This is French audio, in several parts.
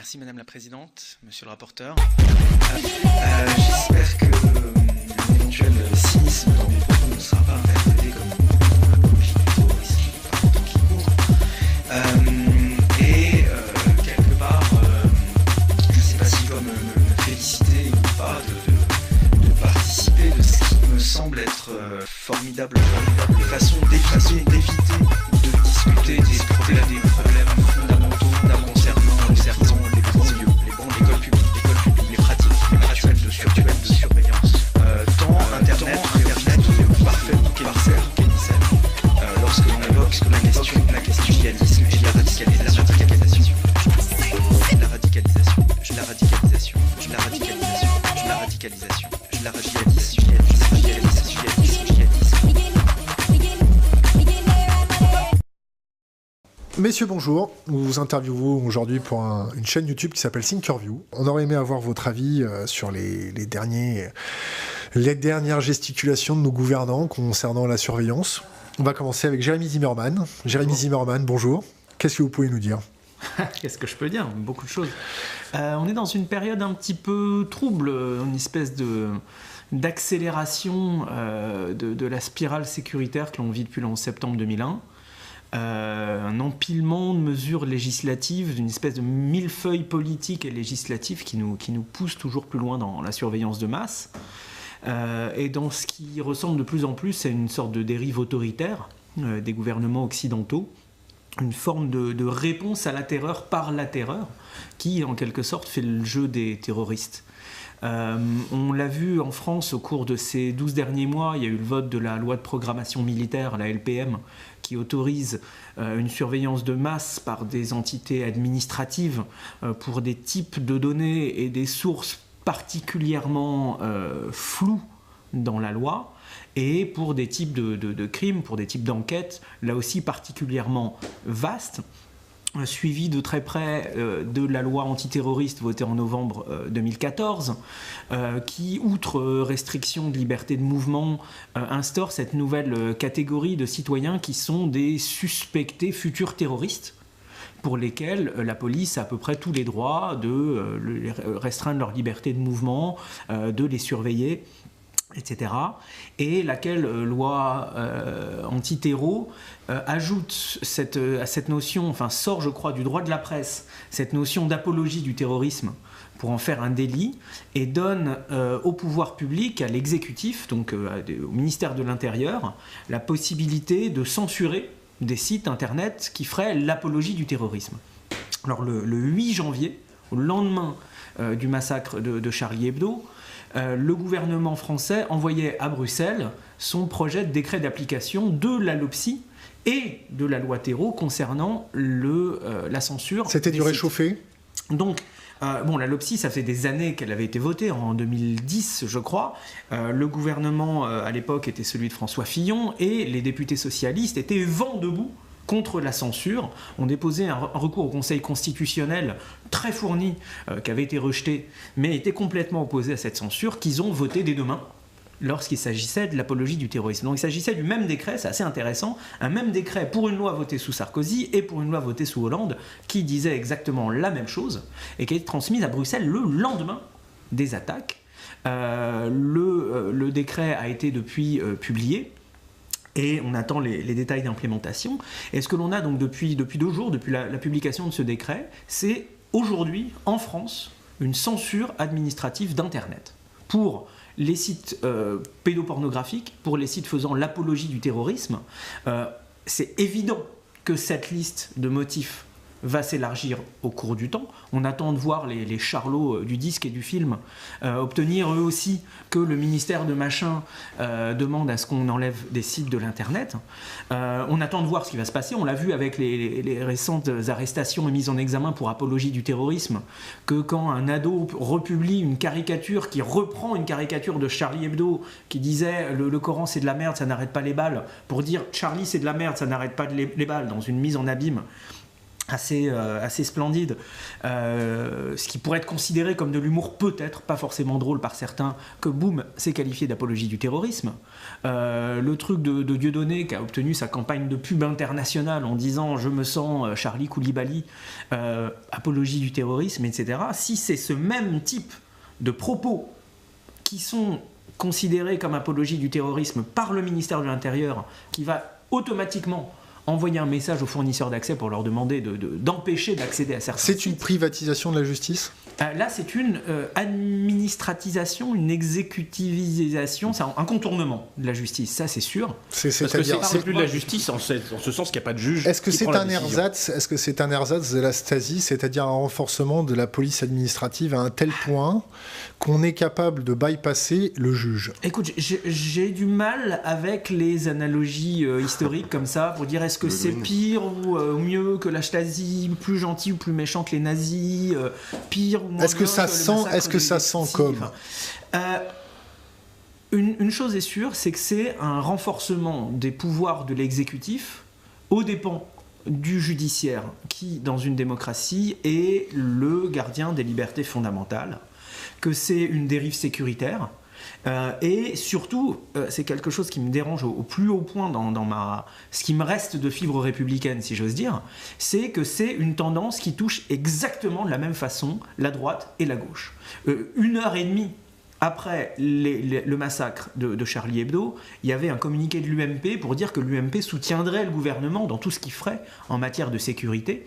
Merci Madame la Présidente, Monsieur le rapporteur. J'espère que l'éventuel cynisme dans mes propos ne sera pas interprété comme apologie du terrorisme par le temps qui court. Quelque part, je ne sais pas s'il doit me féliciter ou pas de participer de ce qui me semble être formidable façon d'éviter de discuter des problèmes fondamentaux concernant les bancs l'école publique, les pratiques actuelles de surveillance, tant Internet parfait lorsque l'on évoque la question du djihadisme et de la radicalisation. Messieurs, bonjour. Nous vous interviewons aujourd'hui pour une chaîne YouTube qui s'appelle Thinkerview. On aurait aimé avoir votre avis sur les dernières gesticulations de nos gouvernants concernant la surveillance. On va commencer avec Jérémy Zimmerman. Jérémy Zimmerman, bonjour. Qu'est-ce que vous pouvez nous dire ? Qu'est-ce que je peux dire ? Beaucoup de choses. On est dans une période un petit peu trouble, une espèce d'accélération de la spirale sécuritaire que l'on vit depuis le 11 septembre 2001. Un empilement de mesures législatives, d'une espèce de millefeuille politique et législative qui nous pousse toujours plus loin dans la surveillance de masse, et dans ce qui ressemble de plus en plus à une sorte de dérive autoritaire des gouvernements occidentaux, une forme de réponse à la terreur par la terreur, qui en quelque sorte fait le jeu des terroristes. On l'a vu en France au cours de ces 12 derniers mois, il y a eu le vote de la loi de programmation militaire, la LPM, qui autorise une surveillance de masse par des entités administratives pour des types de données et des sources particulièrement floues dans la loi, et pour des types de crimes, pour des types d'enquêtes, là aussi particulièrement vastes, suivi de très près de la loi antiterroriste votée en novembre 2014, qui, outre restriction de liberté de mouvement, instaure cette nouvelle catégorie de citoyens qui sont des suspectés futurs terroristes, pour lesquels la police a à peu près tous les droits de restreindre leur liberté de mouvement, de les surveiller, etc. Et laquelle loi anti-terreau ajoute à cette notion, enfin sort je crois du droit de la presse, cette notion d'apologie du terrorisme pour en faire un délit, et donne au pouvoir public, à l'exécutif, donc au ministère de l'Intérieur, la possibilité de censurer des sites internet qui feraient l'apologie du terrorisme. Alors le 8 janvier, au lendemain du massacre de Charlie Hebdo, le gouvernement français envoyait à Bruxelles son projet de décret d'application de la LOPSI et de la loi Terreau concernant la censure. C'était du réchauffé ? Donc, la LOPSI, ça fait des années qu'elle avait été votée, en 2010, je crois. Le gouvernement, à l'époque, était celui de François Fillon, et les députés socialistes étaient vent debout contre la censure, ont déposé un recours au Conseil constitutionnel très fourni, qui avait été rejeté, mais était complètement opposé à cette censure, qu'ils ont voté dès demain, lorsqu'il s'agissait de l'apologie du terrorisme. Donc il s'agissait du même décret, c'est assez intéressant, un même décret pour une loi votée sous Sarkozy et pour une loi votée sous Hollande, qui disait exactement la même chose, et qui a été transmise à Bruxelles le lendemain des attaques. Le décret a été depuis publié, et on attend les détails d'implémentation. Et ce que l'on a donc depuis 2 jours, depuis la publication de ce décret, c'est aujourd'hui, en France, une censure administrative d'Internet. Pour les sites pédopornographiques, pour les sites faisant l'apologie du terrorisme, c'est évident que cette liste de motifs va s'élargir au cours du temps. On attend de voir les charlots du disque et du film obtenir eux aussi que le ministère de machin demande à ce qu'on enlève des sites de l'internet. On attend de voir ce qui va se passer. On l'a vu avec les récentes arrestations et mises en examen pour apologie du terrorisme, que quand un ado republie une caricature qui reprend une caricature de Charlie Hebdo qui disait le Coran c'est de la merde, ça n'arrête pas les balles, pour dire Charlie c'est de la merde, ça n'arrête pas les balles, dans une mise en abîme assez splendide, ce qui pourrait être considéré comme de l'humour, peut-être pas forcément drôle par certains, que boum, c'est qualifié d'apologie du terrorisme. Le truc de Dieudonné qui a obtenu sa campagne de pub internationale en disant je me sens Charlie Koulibaly, apologie du terrorisme, etc. Si c'est ce même type de propos qui sont considérés comme apologie du terrorisme par le ministère de l'Intérieur, qui va automatiquement envoyer un message aux fournisseurs d'accès pour leur demander d'empêcher d'accéder à certains sites. C'est une privatisation de la justice ? Là, c'est une administratisation, une exécutivisation, c'est un contournement de la justice, ça c'est sûr. C'est-à-dire, c'est plus de la justice en ce sens qu'il n'y a pas de juge. Est-ce que c'est un ersatz ? Est-ce que c'est un ersatz de la Stasi, c'est-à-dire un renforcement de la police administrative à un tel point qu'on est capable de bypasser le juge ? Écoute, j'ai du mal avec les analogies historiques comme ça pour dire est-ce que c'est pire ou mieux que la Stasi, plus gentil ou plus méchant que les nazis, pire ou moins est-ce que ça sent comme une chose est sûre, c'est que c'est un renforcement des pouvoirs de l'exécutif aux dépens du judiciaire qui, dans une démocratie, est le gardien des libertés fondamentales, que c'est une dérive sécuritaire. Et surtout, c'est quelque chose qui me dérange au plus haut point dans ce qui me reste de fibre républicaine, si j'ose dire, c'est que c'est une tendance qui touche exactement de la même façon la droite et la gauche. 1h30 après le massacre de Charlie Hebdo, il y avait un communiqué de l'UMP pour dire que l'UMP soutiendrait le gouvernement dans tout ce qu'il ferait en matière de sécurité.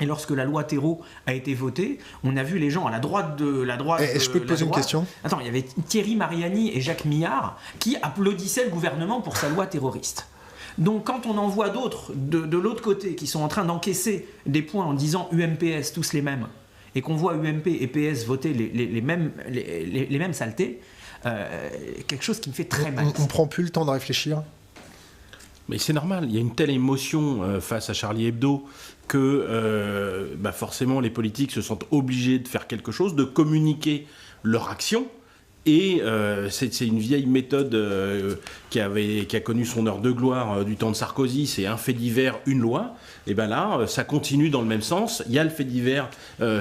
Et lorsque la loi Thérault a été votée, on a vu les gens à la droite de la droite. Je peux te poser une question ? Attends, il y avait Thierry Mariani et Jacques Millard qui applaudissaient le gouvernement pour sa loi terroriste. Donc quand on en voit d'autres de l'autre côté qui sont en train d'encaisser des points en disant UMPS, tous les mêmes, et qu'on voit UMP et PS voter les mêmes saletés, quelque chose qui me fait très mal. On prend plus le temps de réfléchir ? Mais c'est normal, il y a une telle émotion face à Charlie Hebdo que forcément les politiques se sentent obligés de faire quelque chose, de communiquer leur action. Et c'est une vieille méthode qui a connu son heure de gloire du temps de Sarkozy, c'est un fait divers, une loi. Et bien là, ça continue dans le même sens. Il y a le fait divers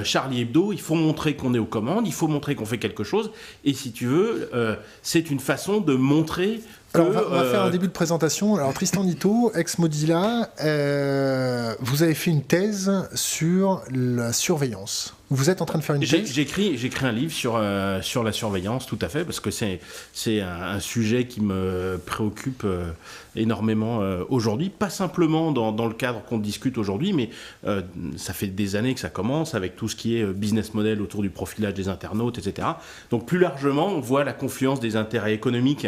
Charlie Hebdo, il faut montrer qu'on est aux commandes, il faut montrer qu'on fait quelque chose. Et si tu veux, c'est une façon de montrer... Alors on va faire un début de présentation. Alors Tristan Nitto, ex-Modilla, vous avez fait une thèse sur la surveillance. Vous êtes en train de faire une thèse ? J'ai écrit un livre sur la surveillance, tout à fait, parce que c'est un sujet qui me préoccupe énormément aujourd'hui. Pas simplement dans le cadre qu'on discute aujourd'hui, mais ça fait des années que ça commence avec tout ce qui est business model autour du profilage des internautes, etc. Donc plus largement, on voit la confluence des intérêts économiques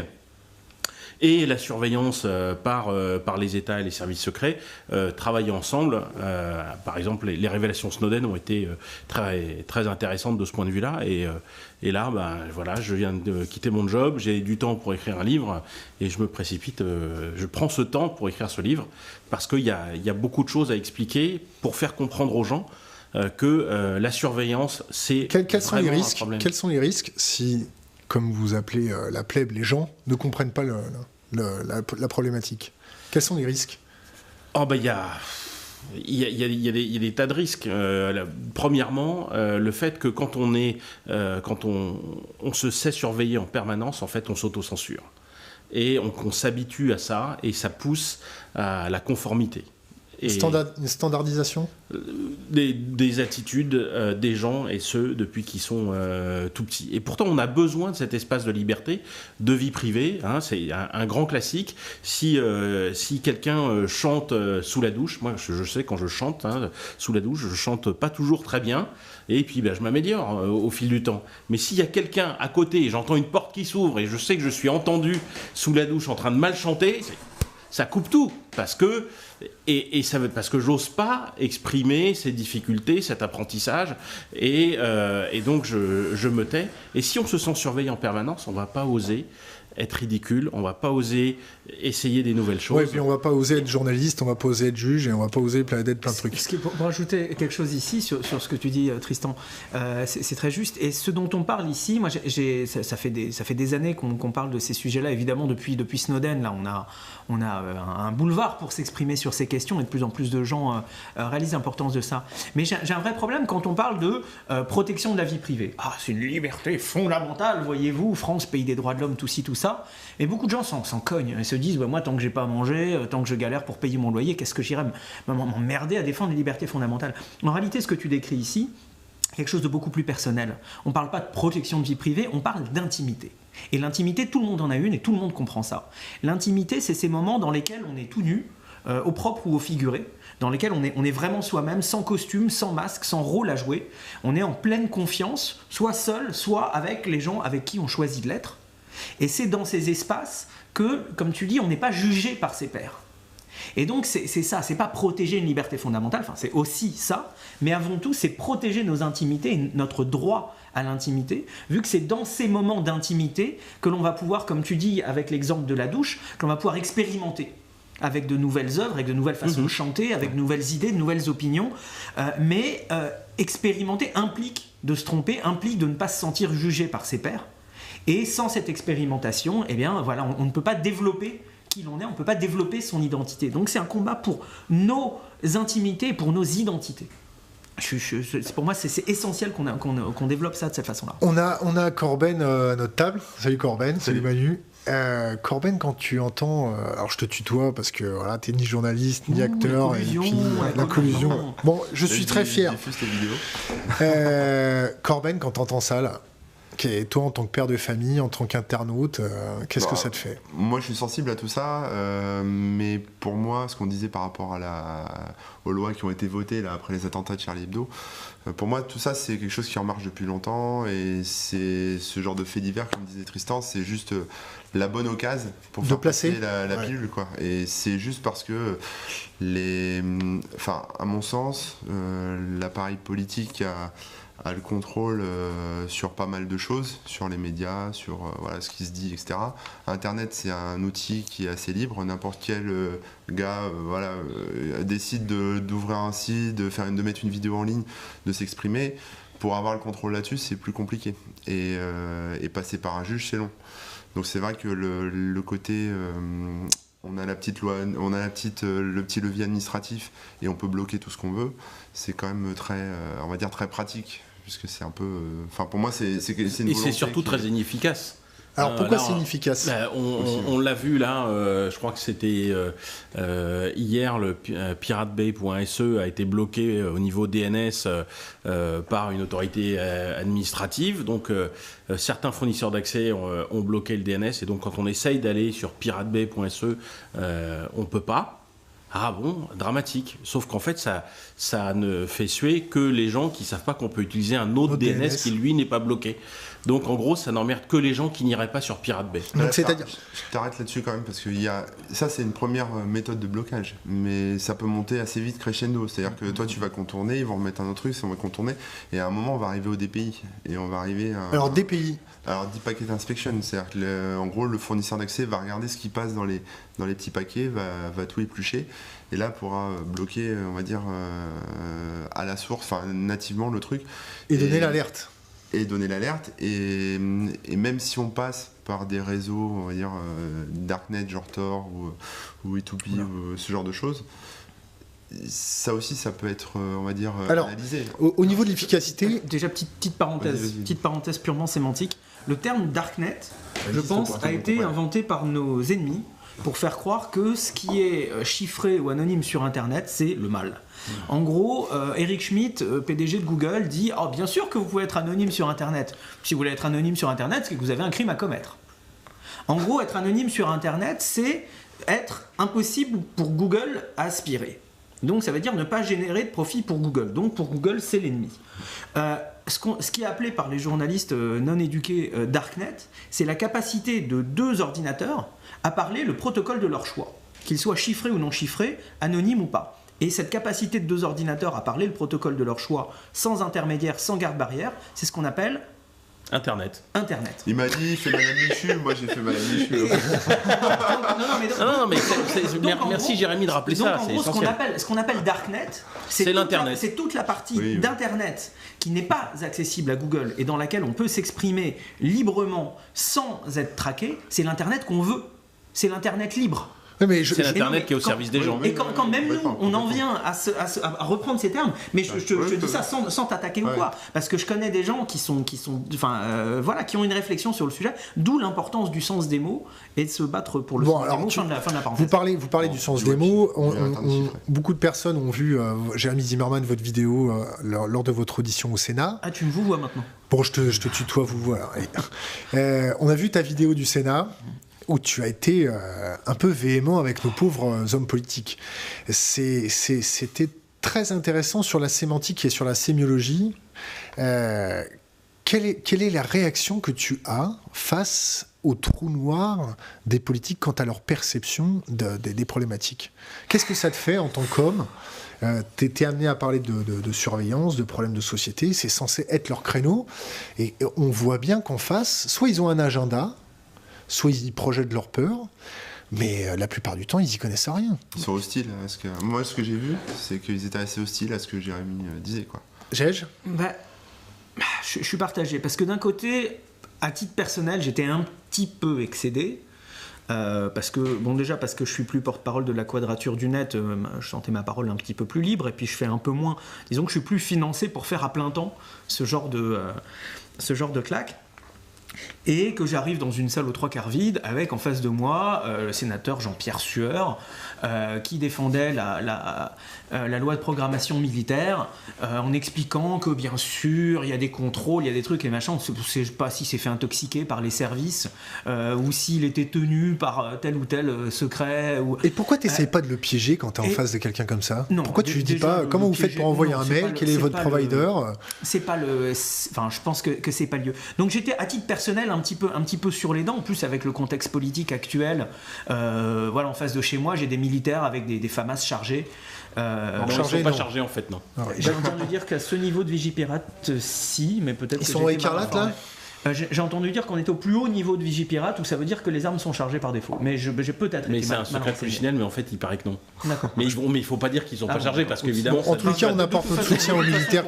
et la surveillance par les États et les services secrets travailler ensemble. Par exemple, les révélations Snowden ont été très, très intéressantes de ce point de vue-là. Et là, voilà, je viens de quitter mon job, j'ai du temps pour écrire un livre et je me précipite, je prends ce temps pour écrire ce livre parce qu'il y a beaucoup de choses à expliquer pour faire comprendre aux gens que la surveillance, c'est quels sont les risques, un problème. Quels sont les risques si, comme vous appelez la plèbe, les gens ne comprennent pas la problématique ? Quels sont les risques ? Il y a des tas de risques. Premièrement, le fait que quand on se sait surveiller en permanence, en fait, on s'auto-censure. Et on s'habitue à ça, et ça pousse à la conformité. Une standardisation ? Des attitudes des gens, et ce, depuis qu'ils sont tout petits. Et pourtant, on a besoin de cet espace de liberté, de vie privée. C'est un grand classique. Si quelqu'un chante sous la douche, moi, je sais, quand je chante sous la douche, je chante pas toujours très bien. Et puis, je m'améliore au fil du temps. Mais s'il y a quelqu'un à côté, et j'entends une porte qui s'ouvre, et je sais que je suis entendu sous la douche en train de mal chanter, ça coupe tout. Parce que j'ose pas exprimer ces difficultés, cet apprentissage, et donc je me tais. Et si on se sent surveillé en permanence, on va pas oser être ridicule, on va pas oser essayer des nouvelles choses. Oui, puis on va pas oser être journaliste, on va pas oser être juge, et on va pas oser être plein de trucs. Pour ajouter quelque chose ici sur ce que tu dis, Tristan, c'est très juste. Et ce dont on parle ici, moi, ça fait des années qu'on parle de ces sujets-là. Évidemment, depuis Snowden, là, on a un boulevard pouvoir pour s'exprimer sur ces questions et de plus en plus de gens réalisent l'importance de ça. Mais j'ai un vrai problème quand on parle de protection de la vie privée. Ah, c'est une liberté fondamentale, voyez-vous, France, pays des droits de l'homme, tout ci, tout ça. Et beaucoup de gens s'en cognent et se disent moi, tant que j'ai pas à manger, tant que je galère pour payer mon loyer, qu'est-ce que j'irais m'emmerder à défendre les libertés fondamentales. En réalité, ce que tu décris ici, quelque chose de beaucoup plus personnel. On ne parle pas de protection de vie privée, on parle d'intimité. Et l'intimité, tout le monde en a une et tout le monde comprend ça. L'intimité, c'est ces moments dans lesquels on est tout nu, au propre ou au figuré, dans lesquels on est vraiment soi-même, sans costume, sans masque, sans rôle à jouer. On est en pleine confiance, soit seul, soit avec les gens avec qui on choisit de l'être. Et c'est dans ces espaces que, comme tu dis, on n'est pas jugé par ses pairs. Et donc c'est ça, c'est pas protéger une liberté fondamentale, enfin c'est aussi ça, mais avant tout c'est protéger nos intimités et notre droit à l'intimité, vu que c'est dans ces moments d'intimité que l'on va pouvoir, comme tu dis avec l'exemple de la douche, que l'on va pouvoir expérimenter avec de nouvelles œuvres, avec de nouvelles façons de chanter, avec de nouvelles idées, de nouvelles opinions, mais expérimenter implique de se tromper, implique de ne pas se sentir jugé par ses pairs, et sans cette expérimentation, eh bien voilà, on ne peut pas développer qui l'on est, on ne peut pas développer son identité. Donc c'est un combat pour nos intimités et pour nos identités. Pour moi, c'est essentiel qu'on développe ça de cette façon-là. On a Corben à notre table. Salut Corben, salut Manu. Corben, quand tu entends... alors je te tutoie parce que voilà, t'es ni journaliste, ni acteur. Et puis la collusion. Bon, je suis très fier. Corben, quand t'entends ça, là, toi, en tant que père de famille, en tant qu'internaute, qu'est-ce que ça te fait ? Moi, je suis sensible à tout ça, mais pour moi, ce qu'on disait par rapport aux lois qui ont été votées là, après les attentats de Charlie Hebdo, pour moi, tout ça, c'est quelque chose qui en marche depuis longtemps, et c'est ce genre de fait divers, comme disait Tristan, c'est juste la bonne occasion pour faire passer la pilule, quoi. Et c'est juste parce que à mon sens, l'appareil politique a le contrôle sur pas mal de choses, sur les médias, sur voilà, ce qui se dit, etc. Internet, c'est un outil qui est assez libre. N'importe quel gars décide d'ouvrir un site, de mettre une vidéo en ligne, de s'exprimer. Pour avoir le contrôle là-dessus, c'est plus compliqué. Et passer par un juge, c'est long. Donc c'est vrai que le côté... on a la petite loi, on a le petit levier administratif et on peut bloquer tout ce qu'on veut. C'est quand même on va dire très pratique, puisque c'est un peu, pour moi c'est une volonté. Et c'est surtout très inefficace. Alors pourquoi c'est inefficace ? On l'a vu là, je crois que c'était hier, le piratebay.se a été bloqué au niveau DNS par une autorité administrative. Donc certains fournisseurs d'accès ont bloqué le DNS, et donc quand on essaye d'aller sur piratebay.se, on peut pas. Ah bon, dramatique. Sauf qu'en fait, ça ne fait suer que les gens qui ne savent pas qu'on peut utiliser un autre DNS qui, lui, n'est pas bloqué. Donc, en gros, ça n'emmerde que les gens qui n'iraient pas sur Pirate Bay. Donc, c'est-à-dire... Je t'arrête là-dessus quand même, parce que ça, c'est une première méthode de blocage. Mais ça peut monter assez vite crescendo. C'est-à-dire que toi, tu vas contourner, ils vont remettre un autre truc, on va contourner. Et à un moment, on va arriver au DPI. Et on va arriver à... Alors, DPI. Alors, Deep Packet Inspection, c'est-à-dire que en gros, le fournisseur d'accès va regarder ce qui passe dans les petits paquets, va tout éplucher, et là pourra bloquer, on va dire, à la source, nativement le truc. Et donner l'alerte. Et donner l'alerte, et même si on passe par des réseaux, on va dire, Darknet, genre Tor, ou E2P, ou ce genre de choses, ça aussi, ça peut être, on va dire, analysé. Au niveau de l'efficacité... Déjà, petite parenthèse purement sémantique. Le terme Darknet, je pense, a été inventé par nos ennemis pour faire croire que ce qui est chiffré ou anonyme sur Internet, c'est le mal. En gros, Eric Schmidt, PDG de Google, dit « bien sûr que vous pouvez être anonyme sur Internet. Si vous voulez être anonyme sur Internet, c'est que vous avez un crime à commettre. » En gros, être anonyme sur Internet, c'est être impossible pour Google à aspirer. Donc ça veut dire ne pas générer de profit pour Google. Donc pour Google, c'est l'ennemi. Ce qui est appelé par les journalistes non éduqués Darknet, c'est la capacité de deux ordinateurs à parler le protocole de leur choix, qu'ils soient chiffrés ou non chiffrés, anonymes ou pas. Et cette capacité de deux ordinateurs à parler le protocole de leur choix sans intermédiaire, sans garde-barrière, c'est ce qu'on appelle Internet. Il m'a dit, fais Madame Michu, moi j'ai fait Madame Michu. Merci Jérémy de rappeler ça. En gros, ce qu'on appelle Darknet, c'est l'Internet. C'est toute la partie d'Internet qui n'est pas accessible à Google et dans laquelle on peut s'exprimer librement sans être traqué. C'est l'Internet qu'on veut. C'est l'Internet libre. c'est l'Internet qui est au service des gens. Et quand même nous, on en vient à reprendre ces termes, mais je te dis ça sans t'attaquer ou quoi, parce que je connais des gens qui ont une réflexion sur le sujet, d'où l'importance du sens des mots et de se battre pour le sens des mots. Fin de la parenthèse. Vous parlez du sens des mots. Beaucoup de personnes ont vu, Jérémy Zimmerman, votre vidéo lors de votre audition au Sénat. Ah, tu me vois maintenant. Bon, je te tutoie, vous voilà. On a vu ta vidéo du Sénat où tu as été un peu véhément avec nos pauvres hommes politiques. C'était très intéressant sur la sémantique et sur la sémiologie. Quelle est la réaction que tu as face au trou noir des politiques quant à leur perception des problématiques? Qu'est-ce que ça te fait en tant qu'homme? T'es amené à parler de surveillance, de problèmes de société, c'est censé être leur créneau, et on voit bien qu'en face, soit ils ont un agenda, soit ils projettent leur peur, mais la plupart du temps, ils y connaissent rien. Ils sont hostiles. Moi, ce que j'ai vu, c'est qu'ils étaient assez hostiles à ce que Jérémy disait, quoi. Gege ? Je suis partagé, parce que d'un côté, à titre personnel, j'étais un petit peu excédé. Parce que je suis plus porte-parole de la Quadrature du Net, je sentais ma parole un petit peu plus libre, et puis je fais un peu moins, disons que je suis plus financé pour faire à plein temps ce genre de claque, et que j'arrive dans une salle aux 3/4 vide avec en face de moi le sénateur Jean-Pierre Sueur qui défendait la loi de programmation militaire en expliquant que bien sûr il y a des contrôles, il y a des trucs et machin, on ne sait pas s'il s'est fait intoxiquer par les services ou s'il était tenu par tel ou tel secret. Et pourquoi tu n'essayes pas de le piéger quand tu es en face de quelqu'un comme ça? Non, pourquoi tu lui dis pas comment vous faites pour envoyer un mail, quel est votre provider? C'est pas le... Enfin, je pense que c'est pas le lieu. Donc j'étais à titre personnel un petit peu sur les dents, en plus avec le contexte politique actuel. En face de chez moi, j'ai des militaires avec des FAMAS chargés. Ils ne sont pas chargés en fait, non. J'ai entendu dire qu'à ce niveau de Vigipirate, si, mais peut-être... Ils sont écarlates là? J'ai entendu dire qu'on était au plus haut niveau de Vigipirate, où ça veut dire que les armes sont chargées par défaut. Mais j'ai peut-être... Mais c'est un secret polichinelle, mais en fait, il paraît que non. D'accord. Mais il ne faut pas dire qu'ils ne sont pas chargés, parce qu'évidemment... En tout cas, on apporte notre soutien aux militaires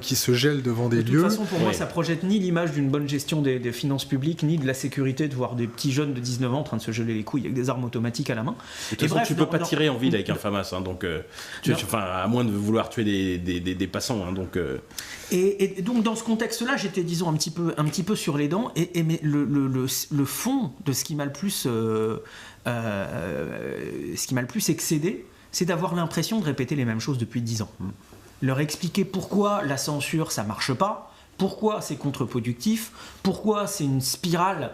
qui se gèlent devant des lieux. De toute façon, pour moi, ça projette ni l'image d'une bonne gestion des finances publiques, ni de la sécurité de voir des petits jeunes de 19 ans en train de se geler les couilles avec des armes automatiques à la main. De toute façon, tu ne peux pas tirer en ville avec un FAMAS, donc à moins de vouloir tuer des passants. Et donc, dans ce contexte-là, j'étais, disons, un petit peu sur les dents, mais le fond de ce qui m'a le plus excédé, c'est d'avoir l'impression de répéter les mêmes choses depuis 10 ans. Leur expliquer pourquoi la censure, ça marche pas, pourquoi c'est contre-productif, pourquoi c'est une spirale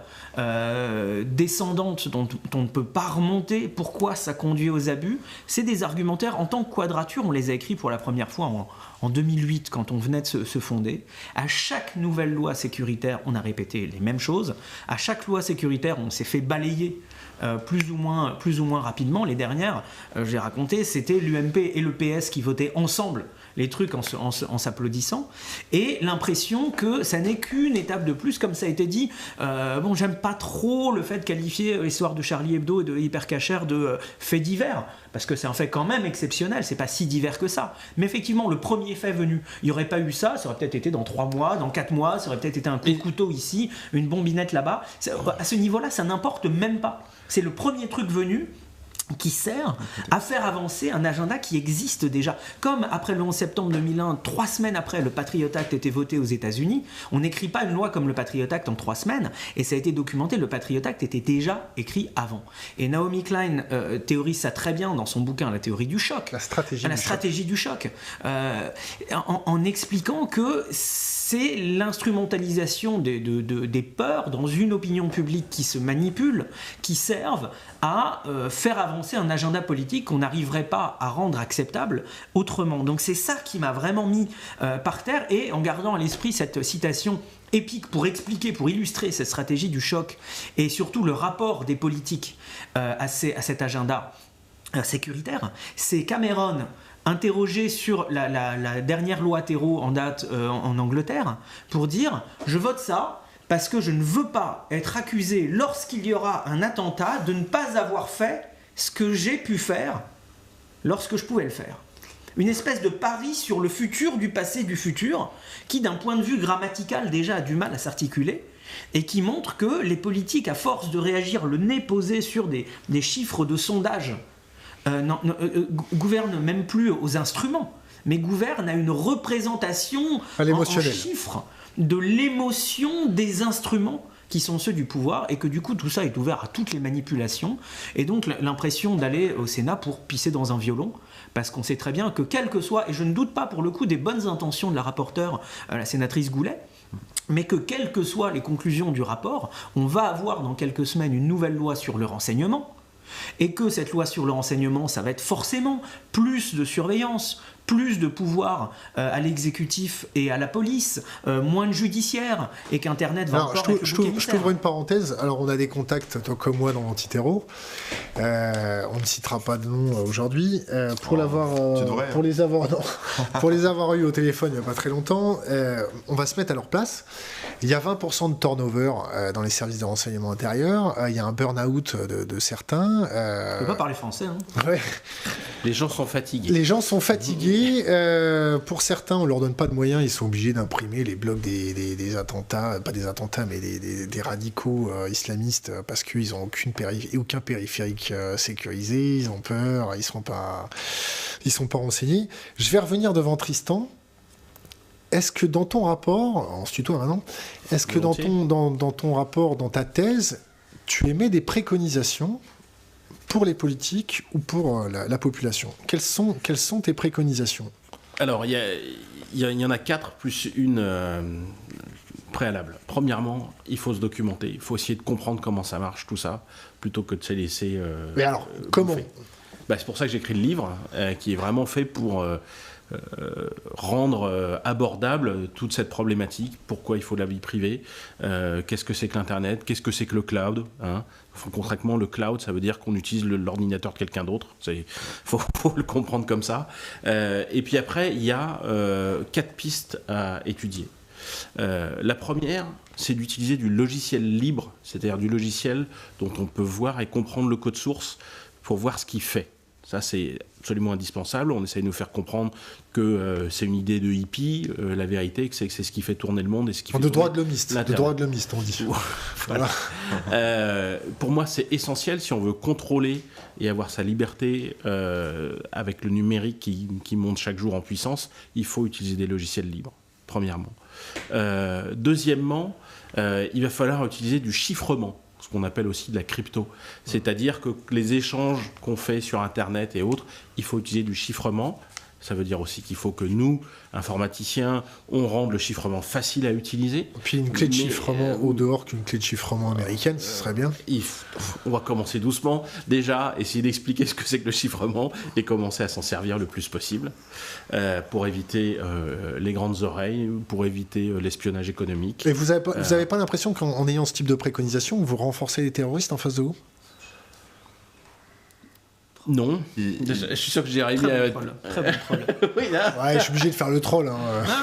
descendante dont on ne peut pas remonter, pourquoi ça conduit aux abus. C'est des argumentaires, en tant que Quadrature, on les a écrits pour la première fois en 2008, quand on venait de se fonder. À chaque nouvelle loi sécuritaire, on a répété les mêmes choses. À chaque loi sécuritaire, on s'est fait balayer plus ou moins rapidement. Les dernières, j'ai raconté, c'était l'UMP et le PS qui votaient ensemble les trucs en s'applaudissant, et l'impression que ça n'est qu'une étape de plus, comme ça a été dit. J'aime pas trop le fait de qualifier l'histoire de Charlie Hebdo et de Hypercacher de fait divers, parce que c'est un fait quand même exceptionnel, c'est pas si divers que ça. Mais effectivement, le premier fait venu, il n'y aurait pas eu ça aurait peut-être été dans 3 mois, dans 4 mois, ça aurait peut-être été un coup de couteau ici, une bombinette là-bas. À ce niveau-là, ça n'importe même pas. C'est le premier truc venu qui sert à faire avancer un agenda qui existe déjà. Comme après le 11 septembre 2001, 3 semaines après, le Patriot Act était voté aux États-Unis, on n'écrit pas une loi comme le Patriot Act en 3 semaines, et ça a été documenté, le Patriot Act était déjà écrit avant. Et Naomi Klein théorise ça très bien dans son bouquin La théorie du choc. La stratégie du choc. En expliquant que c'est l'instrumentalisation des peurs dans une opinion publique qui se manipule, qui servent à faire avancer un agenda politique qu'on n'arriverait pas à rendre acceptable autrement. Donc c'est ça qui m'a vraiment mis par terre, et en gardant à l'esprit cette citation épique pour expliquer, pour illustrer cette stratégie du choc, et surtout le rapport des politiques à cet agenda sécuritaire, c'est Cameron, interrogé sur la dernière loi terreau en date en Angleterre, pour dire « je vote ça », parce que je ne veux pas être accusé, lorsqu'il y aura un attentat, de ne pas avoir fait ce que j'ai pu faire lorsque je pouvais le faire. Une espèce de pari sur le futur du passé du futur, qui d'un point de vue grammatical déjà a du mal à s'articuler, et qui montre que les politiques, à force de réagir le nez posé sur des chiffres de sondage, gouvernent même plus aux instruments, mais gouvernent à une représentation en chiffres de l'émotion des instruments qui sont ceux du pouvoir, et que du coup tout ça est ouvert à toutes les manipulations, et donc l'impression d'aller au Sénat pour pisser dans un violon, parce qu'on sait très bien que quel que soit, et je ne doute pas pour le coup des bonnes intentions de la rapporteure, la sénatrice Goulet, mais que quelles que soient les conclusions du rapport, on va avoir dans quelques semaines une nouvelle loi sur le renseignement, et que cette loi sur le renseignement, ça va être forcément plus de surveillance, plus de pouvoir à l'exécutif et à la police, moins de judiciaire, et qu'Internet va encore être je t'ouvre une parenthèse. Alors, on a des contacts, toi comme moi, dans l'Antiterror. On ne citera pas de nom aujourd'hui. Pour les avoir eu au téléphone il n'y a pas très longtemps, on va se mettre à leur place. Il y a 20% de turnover dans les services de renseignement intérieur. Il y a un burn-out de certains. On ne peut pas parler français. Hein. Ouais. Les gens sont fatigués. Pour certains, on leur donne pas de moyens, ils sont obligés d'imprimer les blogs des attentats, pas des attentats, mais des radicaux islamistes, parce qu'ils n'ont aucun périphérique sécurisé, ils ont peur, ils sont pas renseignés. Je vais revenir devant Tristan. Est-ce que dans ton rapport, on se tutoie maintenant, est-ce que dans ton rapport, dans ta thèse, tu émets des préconisations pour les politiques ou pour la population? Quelles sont tes préconisations? Alors, il y en a 4 plus une préalable. Premièrement, il faut se documenter. Il faut essayer de comprendre comment ça marche, tout ça, plutôt que de se laisser... Mais alors, comment? C'est pour ça que j'écris le livre, qui est vraiment fait pour... rendre abordable toute cette problématique, pourquoi il faut de la vie privée, qu'est-ce que c'est que l'Internet, qu'est-ce que c'est que le cloud, hein. Concrètement, le cloud, ça veut dire qu'on utilise l'ordinateur de quelqu'un d'autre, faut le comprendre comme ça. Et puis après, il y a 4 pistes à étudier. La première, c'est d'utiliser du logiciel libre, c'est-à-dire du logiciel dont on peut voir et comprendre le code source pour voir ce qu'il fait. Ça, c'est absolument indispensable. On essaie de nous faire comprendre que c'est une idée de hippie. La vérité, c'est que c'est ce qui fait tourner le monde et ce qui fait de droit de l'homiste, on dit. Voilà. Pour moi, c'est essentiel si on veut contrôler et avoir sa liberté avec le numérique qui monte chaque jour en puissance. Il faut utiliser des logiciels libres, premièrement. Deuxièmement, il va falloir utiliser du chiffrement, ce qu'on appelle aussi de la crypto. C'est-à-dire que les échanges qu'on fait sur Internet et autres, il faut utiliser du chiffrement. Ça veut dire aussi qu'il faut que nous, informaticiens, on rende le chiffrement facile à utiliser. Et puis une clé de chiffrement au dehors qu'une clé de chiffrement américaine, ce serait bien. On va commencer doucement. Déjà, essayer d'expliquer ce que c'est que le chiffrement et commencer à s'en servir le plus possible pour éviter les grandes oreilles, pour éviter l'espionnage économique. Et vous n'avez pas l'impression qu'en ayant ce type de préconisation, vous renforcez les terroristes en face de vous ? Non, je suis sûr que j'ai arrivé à... Très bon troll. Oui, là. Ouais, je suis obligé de faire le troll.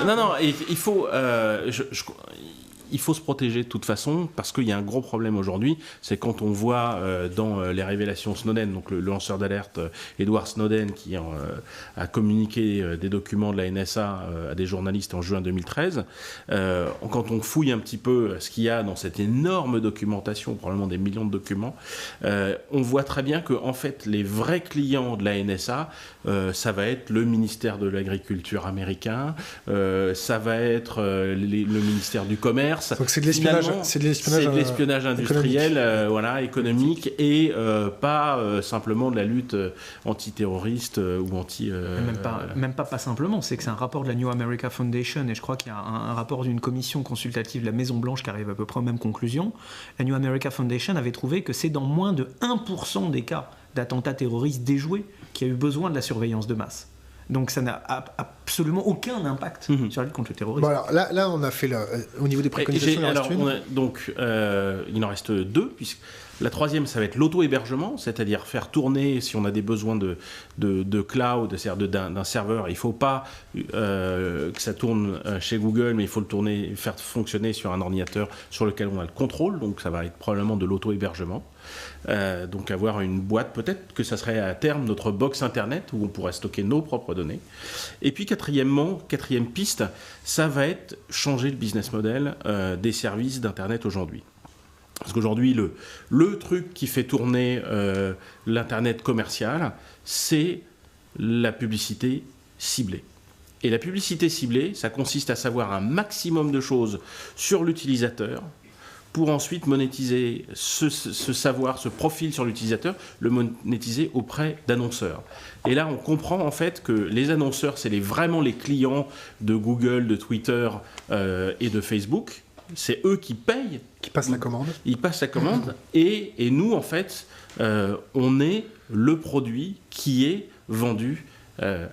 Non, il faut... il faut se protéger de toute façon, parce qu'il y a un gros problème aujourd'hui, c'est quand on voit dans les révélations Snowden, donc le lanceur d'alerte Edward Snowden, qui a communiqué des documents de la NSA à des journalistes en juin 2013, quand on fouille un petit peu ce qu'il y a dans cette énorme documentation, probablement des millions de documents, on voit très bien que en fait, les vrais clients de la NSA, ça va être le ministère de l'Agriculture américain, ça va être le ministère du Commerce. Donc c'est de l'espionnage industriel, économique, et pas simplement de la lutte antiterroriste ou anti... Même pas simplement, c'est que c'est un rapport de la New America Foundation, et je crois qu'il y a un rapport d'une commission consultative de la Maison Blanche qui arrive à peu près aux mêmes conclusions. La New America Foundation avait trouvé que c'est dans moins de 1% des cas d'attentats terroristes déjoués qu'il y a eu besoin de la surveillance de masse. Donc ça n'a absolument aucun impact sur la lutte contre le terrorisme. Bon, alors, là, on a fait au niveau des préconisations. Il en reste 2, puisque la troisième, ça va être l'auto-hébergement, c'est-à-dire faire tourner, si on a des besoins de cloud, c'est-à-dire d'un serveur, il ne faut pas que ça tourne chez Google, mais il faut faire fonctionner sur un ordinateur sur lequel on a le contrôle, donc ça va être probablement de l'auto-hébergement. Donc avoir une boîte, peut-être que ça serait à terme notre box internet où on pourrait stocker nos propres données. Et puis quatrième piste, ça va être changer le business model des services d'Internet aujourd'hui. Parce qu'aujourd'hui, le truc qui fait tourner l'Internet commercial, c'est la publicité ciblée. Et la publicité ciblée, ça consiste à savoir un maximum de choses sur l'utilisateur pour ensuite monétiser ce savoir, ce profil sur l'utilisateur, le monétiser auprès d'annonceurs. Et là, on comprend en fait que les annonceurs, c'est vraiment les clients de Google, de Twitter et de Facebook. C'est eux qui payent. Qui passent la commande. Ils passent la commande. Et nous, en fait, on est le produit qui est vendu